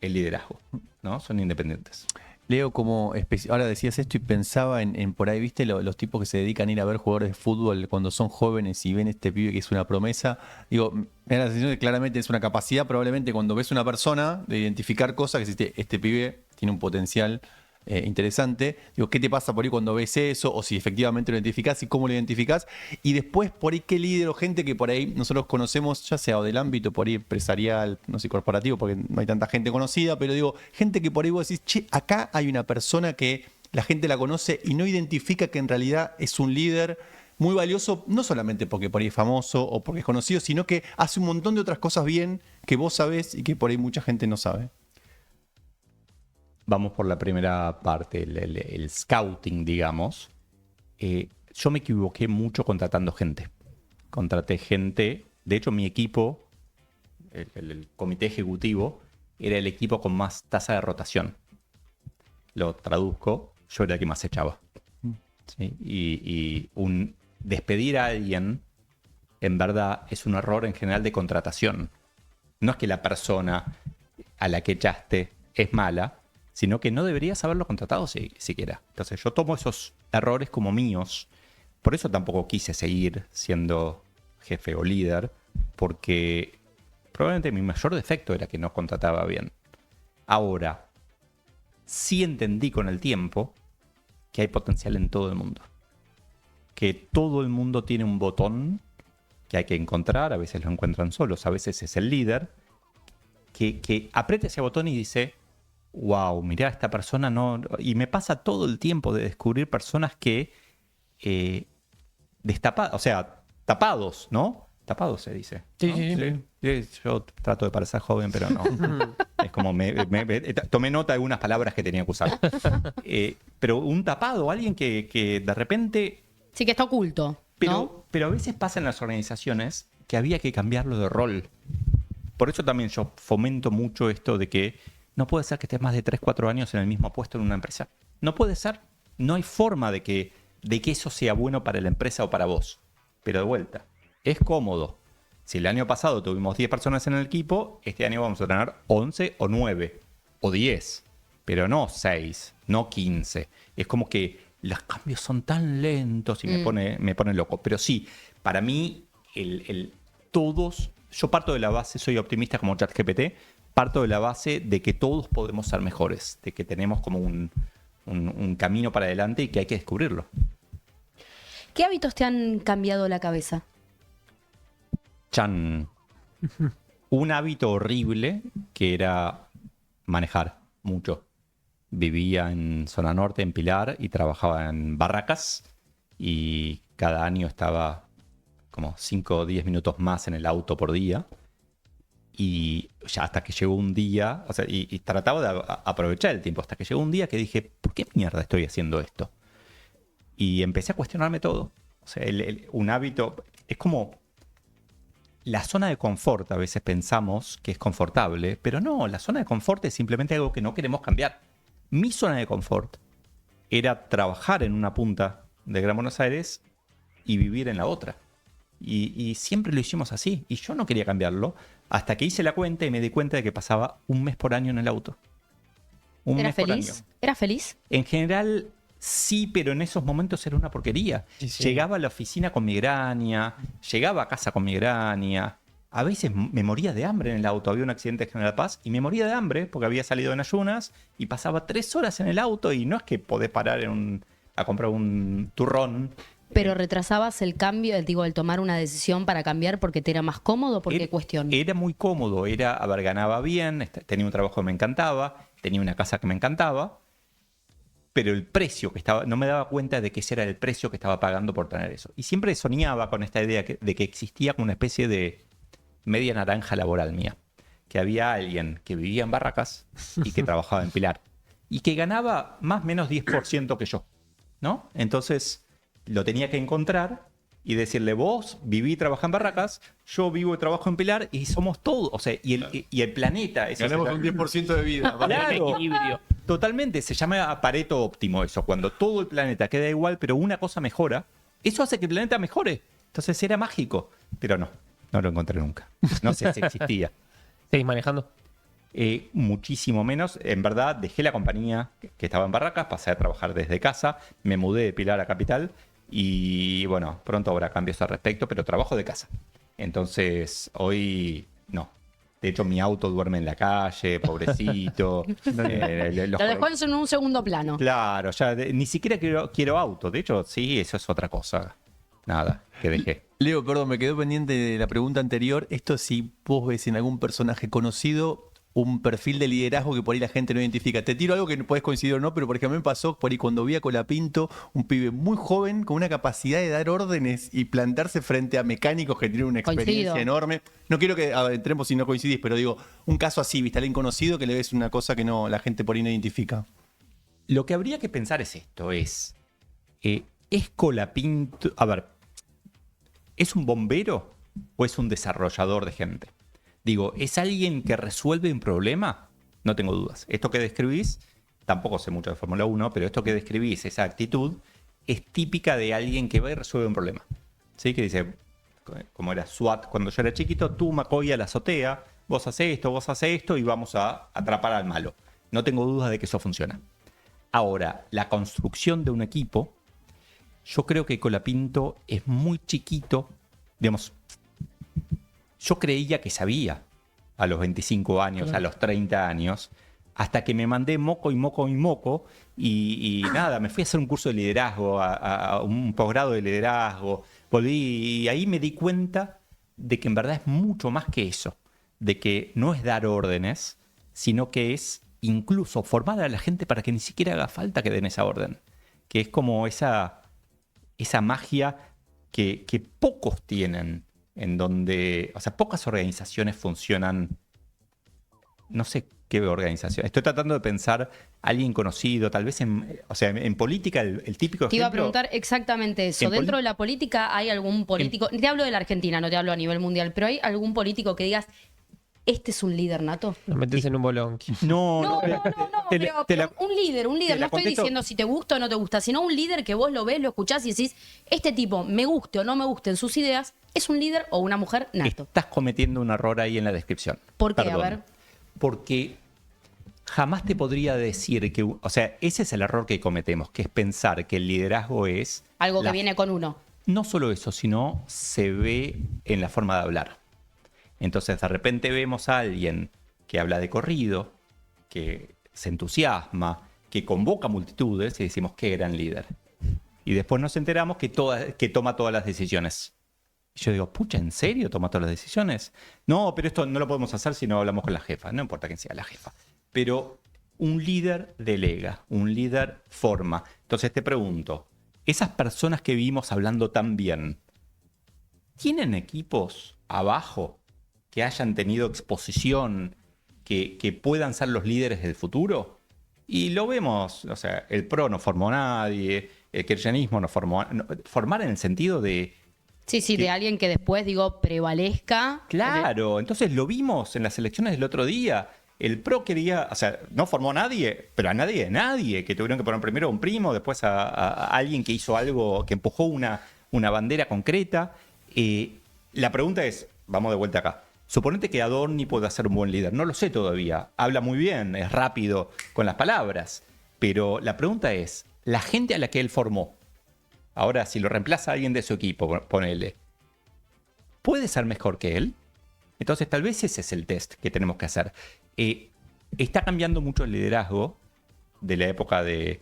[SPEAKER 2] el liderazgo, ¿no? Son independientes.
[SPEAKER 3] Leo, como ahora decías esto y pensaba en por ahí, viste, los tipos que se dedican a ir a ver jugadores de fútbol cuando son jóvenes y ven este pibe que es una promesa. Digo, me da la sensación de que claramente es una capacidad, probablemente cuando ves una persona, de identificar cosas, que este pibe tiene un potencial interesante. Digo, ¿qué te pasa por ahí cuando ves eso? O si efectivamente lo identificás y cómo lo identificás. Y después, por ahí, qué líder o gente que por ahí nosotros conocemos, ya sea o del ámbito por ahí empresarial, no sé, corporativo, porque no hay tanta gente conocida, pero digo, gente que por ahí vos decís, che, acá hay una persona que la gente la conoce y no identifica que en realidad es un líder muy valioso, no solamente porque por ahí es famoso o porque es conocido, sino que hace un montón de otras cosas bien que vos sabés y que por ahí mucha gente no sabe.
[SPEAKER 2] Vamos por la primera parte, el scouting, digamos. Yo me equivoqué mucho contratando gente. Contraté gente, de hecho mi equipo, el comité ejecutivo, era el equipo con más tasa de rotación. Lo traduzco, yo era el que más echaba. ¿Sí? Y despedir a alguien, en verdad, es un error en general de contratación. No es que la persona a la que echaste es mala, sino que no deberías haberlo contratado siquiera. Entonces yo tomo esos errores como míos. Por eso tampoco quise seguir siendo jefe o líder, porque probablemente mi mayor defecto era que no contrataba bien. Ahora, sí entendí con el tiempo que hay potencial en todo el mundo. Que todo el mundo tiene un botón que hay que encontrar, a veces lo encuentran solos, a veces es el líder, que aprieta ese botón y dice, wow, mirá, esta persona no... Y me pasa todo el tiempo de descubrir personas que destapados, o sea, tapados, ¿no? Tapados se dice. ¿No? Sí, yo trato de parecer joven, pero no. Es como tomé nota de algunas palabras que tenía que usar. Pero un tapado, alguien que de repente...
[SPEAKER 1] Sí, que está oculto, ¿no?
[SPEAKER 2] Pero a veces pasa en las organizaciones que había que cambiarlo de rol. Por eso también yo fomento mucho esto de que no puede ser que estés más de 3, 4 años en el mismo puesto en una empresa. No puede ser. No hay forma de que eso sea bueno para la empresa o para vos. Pero de vuelta, es cómodo. Si el año pasado tuvimos 10 personas en el equipo, este año vamos a tener 11 o 9 o 10. Pero no 6, no 15. Es como que los cambios son tan lentos y me pone loco. Pero sí, para mí, todos... Yo parto de la base, soy optimista como ChatGPT, parto de la base de que todos podemos ser mejores, de que tenemos como un camino para adelante y que hay que descubrirlo.
[SPEAKER 1] ¿Qué hábitos te han cambiado la cabeza?
[SPEAKER 2] Chan. Un hábito horrible que era manejar mucho. Vivía en zona norte, en Pilar, y trabajaba en Barracas, y cada año estaba como 5 o 10 minutos más en el auto por día. Y ya hasta que llegó un día, o sea, y trataba de aprovechar el tiempo, hasta que llegó un día que dije, ¿por qué mierda estoy haciendo esto? Y empecé a cuestionarme todo. O sea, un hábito es como la zona de confort. A veces pensamos que es confortable, pero no, la zona de confort es simplemente algo que no queremos cambiar. Mi zona de confort era trabajar en una punta de Gran Buenos Aires y vivir en la otra. Y siempre lo hicimos así. Y yo no quería cambiarlo hasta que hice la cuenta y me di cuenta de que pasaba un mes por año en el auto.
[SPEAKER 1] ¿Eras feliz? ¿Eras feliz?
[SPEAKER 2] En general, sí, pero en esos momentos era una porquería.
[SPEAKER 4] Sí.
[SPEAKER 2] Llegaba a la oficina con migraña, llegaba a casa con migraña. A veces me moría de hambre en el auto. Había un accidente en General Paz y me moría de hambre porque había salido en ayunas y pasaba 3 horas en el auto y no es que podés parar a comprar un turrón.
[SPEAKER 1] Pero retrasabas el cambio, el tomar una decisión para cambiar porque te era más cómodo, ¿por qué cuestión?
[SPEAKER 2] Era muy cómodo, ganaba bien, tenía un trabajo que me encantaba, tenía una casa que me encantaba, pero el precio que estaba, no me daba cuenta de que ese era el precio que estaba pagando por tener eso. Y siempre soñaba con esta idea de que existía como una especie de media naranja laboral mía, que había alguien que vivía en Barracas y que trabajaba en Pilar, y que ganaba más o menos 10% que yo, ¿no? Entonces lo tenía que encontrar y decirle, vos viví y trabajás en Barracas, yo vivo y trabajo en Pilar y somos todos, o sea, y el planeta...
[SPEAKER 3] Ganamos un 10% de vida.
[SPEAKER 2] Claro,
[SPEAKER 4] Equilibrio.
[SPEAKER 2] totalmente, se llama Pareto óptimo eso, cuando todo el planeta queda igual, pero una cosa mejora, eso hace que el planeta mejore. Entonces era mágico, pero no lo encontré nunca. No sé si existía.
[SPEAKER 4] ¿Seguís manejando?
[SPEAKER 2] Muchísimo menos. En verdad, dejé la compañía que estaba en Barracas, pasé a trabajar desde casa, me mudé de Pilar a Capital y bueno, pronto habrá cambios al respecto, pero trabajo de casa. Entonces, hoy no. De hecho, mi auto duerme en la calle, pobrecito.
[SPEAKER 1] Lo dejó en un segundo plano.
[SPEAKER 2] Claro, ya ni siquiera quiero auto. De hecho, sí, eso es otra cosa. Nada, que dejé.
[SPEAKER 3] Leo, perdón, me quedó pendiente de la pregunta anterior. Esto si vos ves en algún personaje conocido un perfil de liderazgo que por ahí la gente no identifica. Te tiro algo que no podés coincidir o no, pero por ejemplo me pasó por ahí cuando vi a Colapinto, un pibe muy joven con una capacidad de dar órdenes y plantarse frente a mecánicos que tienen una experiencia
[SPEAKER 1] Coincido.
[SPEAKER 3] enorme. No quiero que entremos si no coincidís, pero digo, un caso así, viste, alguien conocido que le ves una cosa que no la gente por ahí no identifica.
[SPEAKER 2] Lo que habría que pensar es esto, ¿es Colapinto, a ver, ¿es un bombero o es un desarrollador de gente? Digo, ¿es alguien que resuelve un problema no tengo dudas. Esto que describís, tampoco sé mucho de Fórmula 1, pero esto que describís, esa actitud, es típica de alguien que va y resuelve un problema. ¿Sí? Que dice, como era SWAT cuando yo era chiquito, tú, McCoy, a la azotea, vos haces esto y vamos a atrapar al malo. No tengo dudas de que eso funciona. Ahora, la construcción de un equipo, yo creo que Colapinto es muy chiquito. Digamos, yo creía que sabía a los 25 años, a los 30 años, hasta que me mandé moco y nada, me fui a hacer un curso de liderazgo, a un posgrado de liderazgo, volví y ahí me di cuenta de que en verdad es mucho más que eso, de que no es dar órdenes, sino que es incluso formar a la gente para que ni siquiera haga falta que den esa orden, que es como esa magia que pocos tienen, en donde, o sea, pocas organizaciones funcionan, no sé qué organización. Estoy tratando de pensar alguien conocido, tal vez en política, el típico
[SPEAKER 1] Te iba a
[SPEAKER 2] ejemplo.
[SPEAKER 1] preguntar exactamente eso. Dentro de la política hay algún político, te hablo de la Argentina, no te hablo a nivel mundial, pero hay algún político que digas, este es un líder nato.
[SPEAKER 4] Nos metes en un bolón.
[SPEAKER 1] No, pero un líder,
[SPEAKER 2] te
[SPEAKER 1] no
[SPEAKER 2] la
[SPEAKER 1] estoy
[SPEAKER 2] contesto.
[SPEAKER 1] diciendo si te gusta o no te gusta, sino un líder que vos lo ves, lo escuchás y decís, este tipo, me guste o no me gusten sus ideas, es un líder o una mujer nato.
[SPEAKER 2] Estás cometiendo un error ahí en la descripción.
[SPEAKER 1] ¿Por qué?
[SPEAKER 2] Perdón.
[SPEAKER 1] A ver.
[SPEAKER 2] Porque jamás te podría decir que, o sea, ese es el error que cometemos, que es pensar que el liderazgo es
[SPEAKER 1] Algo que viene con uno.
[SPEAKER 2] No solo eso, sino se ve en la forma de hablar. Entonces, de repente vemos a alguien que habla de corrido, que se entusiasma, que convoca multitudes y decimos qué gran líder. Y después nos enteramos que toma todas las decisiones. Y yo digo, pucha, ¿en serio toma todas las decisiones? No, pero esto no lo podemos hacer si no hablamos con la jefa. No importa quién sea la jefa. Pero un líder delega, un líder forma. Entonces te pregunto, esas personas que vimos hablando tan bien, ¿tienen equipos abajo que hayan tenido exposición, que puedan ser los líderes del futuro? Y lo vemos, o sea, el PRO no formó a nadie, el kirchnerismo no formó formar en el sentido de...
[SPEAKER 1] Sí, de alguien que después, prevalezca.
[SPEAKER 2] Claro, entonces lo vimos en las elecciones del otro día. El PRO quería, o sea, no formó a nadie, pero a nadie, que tuvieron que poner primero a un primo, después a alguien que hizo algo, que empujó una bandera concreta. La pregunta es, vamos de vuelta acá. Suponete que Adorni puede ser un buen líder. No lo sé todavía. Habla muy bien, es rápido con las palabras. Pero la pregunta es, la gente a la que él formó, ahora si lo reemplaza a alguien de su equipo, ponele, ¿puede ser mejor que él? Entonces tal vez ese es el test que tenemos que hacer. Está cambiando mucho el liderazgo de la época de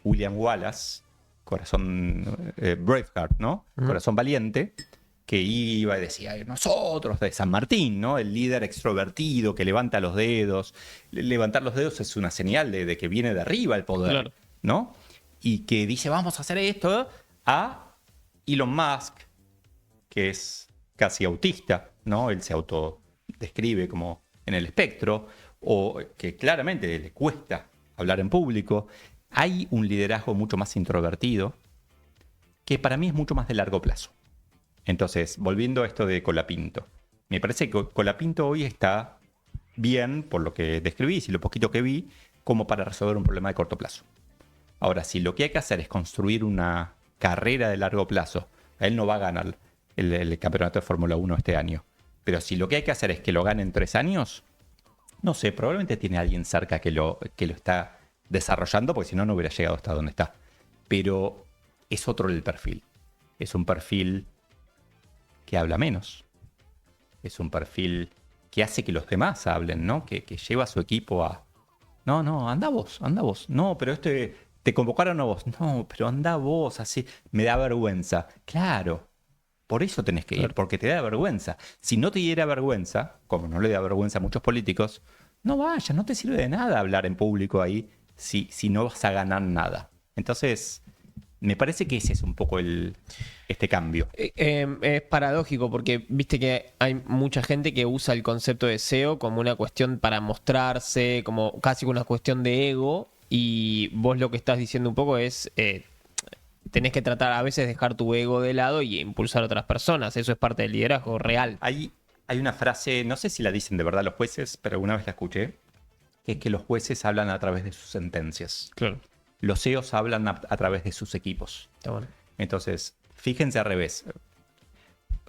[SPEAKER 2] William Wallace, Braveheart, ¿no? Corazón valiente, que iba y decía, nosotros de San Martín, ¿no? El líder extrovertido que levanta los dedos. Levantar los dedos es una señal de que viene de arriba el poder,
[SPEAKER 4] Claro.
[SPEAKER 2] ¿no? Y que dice, vamos a hacer esto, a Elon Musk, que es casi autista, ¿no? Él se autodescribe como en el espectro, o que claramente le cuesta hablar en público. Hay un liderazgo mucho más introvertido, que para mí es mucho más de largo plazo. Entonces, volviendo a esto de Colapinto, me parece que Colapinto hoy está bien, por lo que describís y lo poquito que vi, como para resolver un problema de corto plazo. Ahora, si lo que hay que hacer es construir una carrera de largo plazo, él no va a ganar el campeonato de Fórmula 1 este año. Pero si lo que hay que hacer es que lo gane en 3 años, no sé, probablemente tiene alguien cerca que lo está desarrollando, porque si no, no hubiera llegado hasta donde está. Pero es otro el perfil. Es un perfil que habla menos. Es un perfil que hace que los demás hablen, ¿no? Que lleva a su equipo a... No, anda vos. No, pero te convocaron a vos. No, pero anda vos, así. Me da vergüenza. Claro, por eso tenés que ir, porque te da vergüenza. Si no te diera vergüenza, como no le da vergüenza a muchos políticos, no vayas, no te sirve de nada hablar en público ahí si no vas a ganar nada. Entonces, me parece que ese es un poco este cambio.
[SPEAKER 4] Es paradójico porque viste que hay mucha gente que usa el concepto de SEO como una cuestión para mostrarse, como casi una cuestión de ego, y vos lo que estás diciendo un poco es tenés que tratar a veces dejar tu ego de lado y impulsar a otras personas. Eso es parte del liderazgo real.
[SPEAKER 2] Hay una frase, no sé si la dicen de verdad los jueces, pero alguna vez la escuché, que es que los jueces hablan a través de sus sentencias.
[SPEAKER 4] Claro.
[SPEAKER 2] Los CEOs hablan a través de sus equipos.
[SPEAKER 4] Está bueno.
[SPEAKER 2] Entonces, fíjense al revés.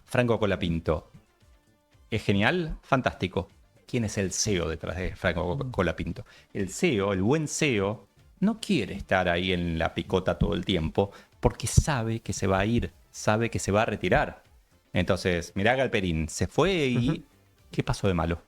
[SPEAKER 2] Franco Colapinto, ¿es genial? Fantástico. ¿Quién es el CEO detrás de Franco Colapinto? El CEO, el buen CEO, no quiere estar ahí en la picota todo el tiempo porque sabe que se va a ir, sabe que se va a retirar. Entonces, mirá Galperín, se fue y ¿qué pasó de malo?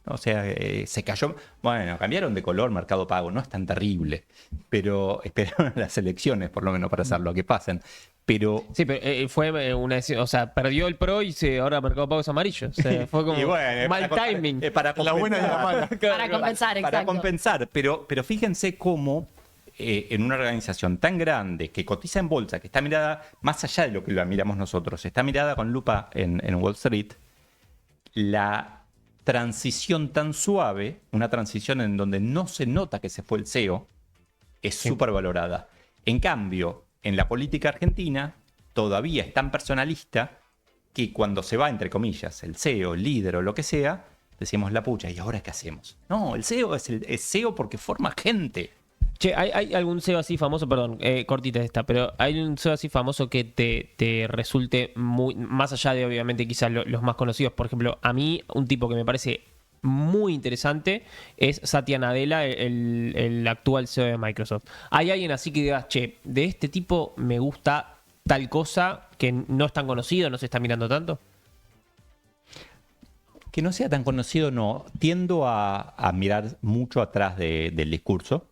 [SPEAKER 2] O sea, se cayó. Bueno, cambiaron de color Mercado Pago, no es tan terrible, pero esperaron las elecciones por lo menos para hacer lo que pasen. Pero
[SPEAKER 4] Sí, pero fue una decisión, o sea, perdió el PRO y ahora Mercado Pago es amarillo. O sea, fue como
[SPEAKER 2] y bueno,
[SPEAKER 4] mal timing.
[SPEAKER 2] para
[SPEAKER 3] La buena y la mala.
[SPEAKER 1] Para compensar,
[SPEAKER 2] Para
[SPEAKER 1] exacto.
[SPEAKER 2] compensar, pero fíjense cómo en una organización tan grande que cotiza en bolsa, que está mirada más allá de lo que la miramos nosotros, está mirada con lupa en Wall Street, la transición tan suave, una transición en donde no se nota que se fue el CEO, es súper valorada. En cambio, en la política argentina todavía es tan personalista que cuando se va, entre comillas, el CEO, el líder o lo que sea, decimos la pucha, ¿y ahora qué hacemos? No, el CEO es CEO porque forma gente.
[SPEAKER 4] Che, ¿hay algún SEO así famoso? Perdón, cortita esta, pero ¿hay un SEO así famoso que te resulte muy, más allá de obviamente quizás los más conocidos? Por ejemplo, a mí un tipo que me parece muy interesante es Satya Nadella, el actual CEO de Microsoft. ¿Hay alguien así que digas, che, de este tipo me gusta tal cosa que no es tan conocido, no se está mirando tanto?
[SPEAKER 2] Que no sea tan conocido, no. Tiendo a mirar mucho atrás del discurso.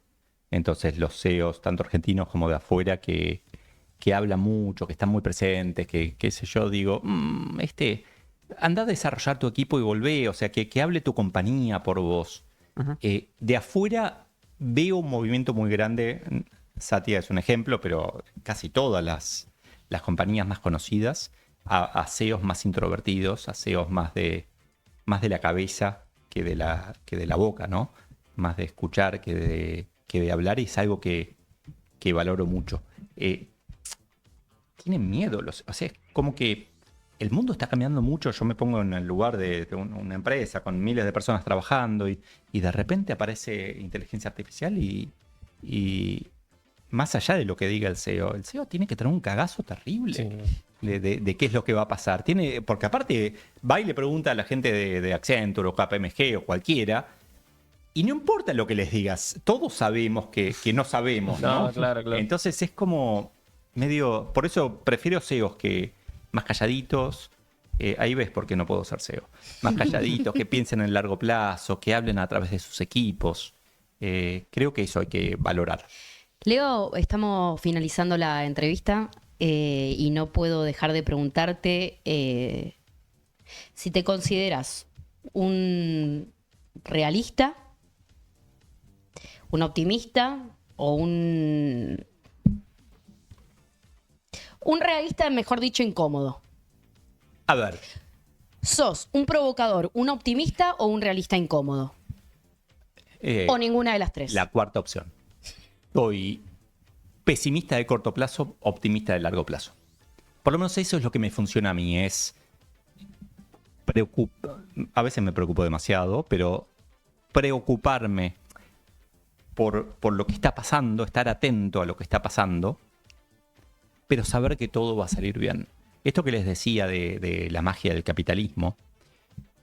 [SPEAKER 2] Entonces los CEOs, tanto argentinos como de afuera, que hablan mucho, que están muy presentes, que qué sé yo, digo, anda a desarrollar tu equipo y volvé, o sea, que hable tu compañía por vos. De afuera veo un movimiento muy grande, Satya es un ejemplo, pero casi todas las compañías más conocidas, a CEOs más introvertidos, a CEOs más de la cabeza que de la boca, ¿no? Más de escuchar que de hablar, y es algo que valoro mucho. Tienen miedo, o sea, es como que el mundo está cambiando mucho. Yo me pongo en el lugar de una empresa con miles de personas trabajando y de repente aparece inteligencia artificial y más allá de lo que diga el CEO tiene que tener un cagazo terrible.
[SPEAKER 4] Sí.
[SPEAKER 2] De qué es lo que va a pasar. Porque aparte va y le pregunta a la gente de Accenture o KPMG o cualquiera, y no importa lo que les digas, todos sabemos que no sabemos, ¿no?
[SPEAKER 4] No, claro.
[SPEAKER 2] Entonces es como medio... Por eso prefiero CEOs que más calladitos. Ahí ves por qué no puedo ser CEO. Más calladitos, que piensen en largo plazo, que hablen a través de sus equipos. Creo que eso hay que valorar.
[SPEAKER 1] Leo, estamos finalizando la entrevista y no puedo dejar de preguntarte si te consideras un realista, un optimista o un realista, mejor dicho, incómodo.
[SPEAKER 2] A ver,
[SPEAKER 1] ¿Sos un provocador, un optimista o un realista incómodo? O ninguna de las tres.
[SPEAKER 2] la cuarta opción. Soy pesimista de corto plazo, optimista de largo plazo. Por lo menos eso es lo que me funciona a mí. A veces me preocupo demasiado, pero preocuparme por lo que está pasando, estar atento a lo que está pasando, pero saber que todo va a salir bien. Esto que les decía de la magia del capitalismo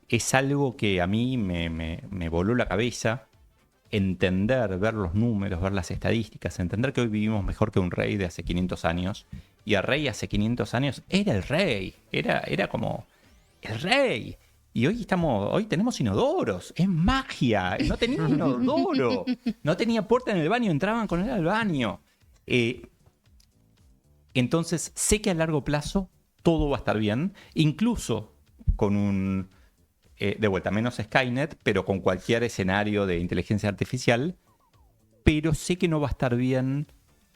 [SPEAKER 2] es algo que a mí me voló la cabeza. Entender, ver los números, ver las estadísticas, entender que hoy vivimos mejor que un rey de hace 500 años. Y el rey hace 500 años era el rey, era como el rey. Y hoy tenemos inodoros, es magia. No tenía inodoro, no tenía puerta en el baño, entraban con él al baño. Entonces sé que a largo plazo todo va a estar bien, incluso con de vuelta, menos Skynet, pero con cualquier escenario de inteligencia artificial, pero sé que no va a estar bien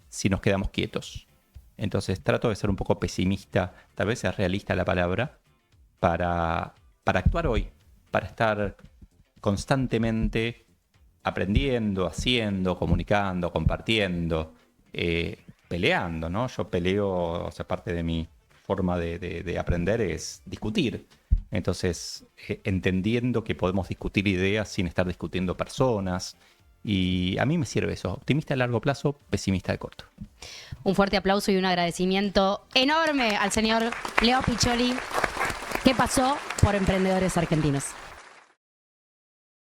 [SPEAKER 2] si nos quedamos quietos. Entonces trato de ser un poco pesimista, tal vez sea realista la palabra, para actuar hoy, para estar constantemente aprendiendo, haciendo, comunicando, compartiendo, peleando, ¿no? Yo peleo, o sea, parte de mi forma de aprender es discutir. Entonces, entendiendo que podemos discutir ideas sin estar discutiendo personas. Y a mí me sirve eso. Optimista a largo plazo, pesimista de corto.
[SPEAKER 1] Un fuerte aplauso y un agradecimiento enorme al señor Leo Piccioli, que pasó por Emprendedores Argentinos.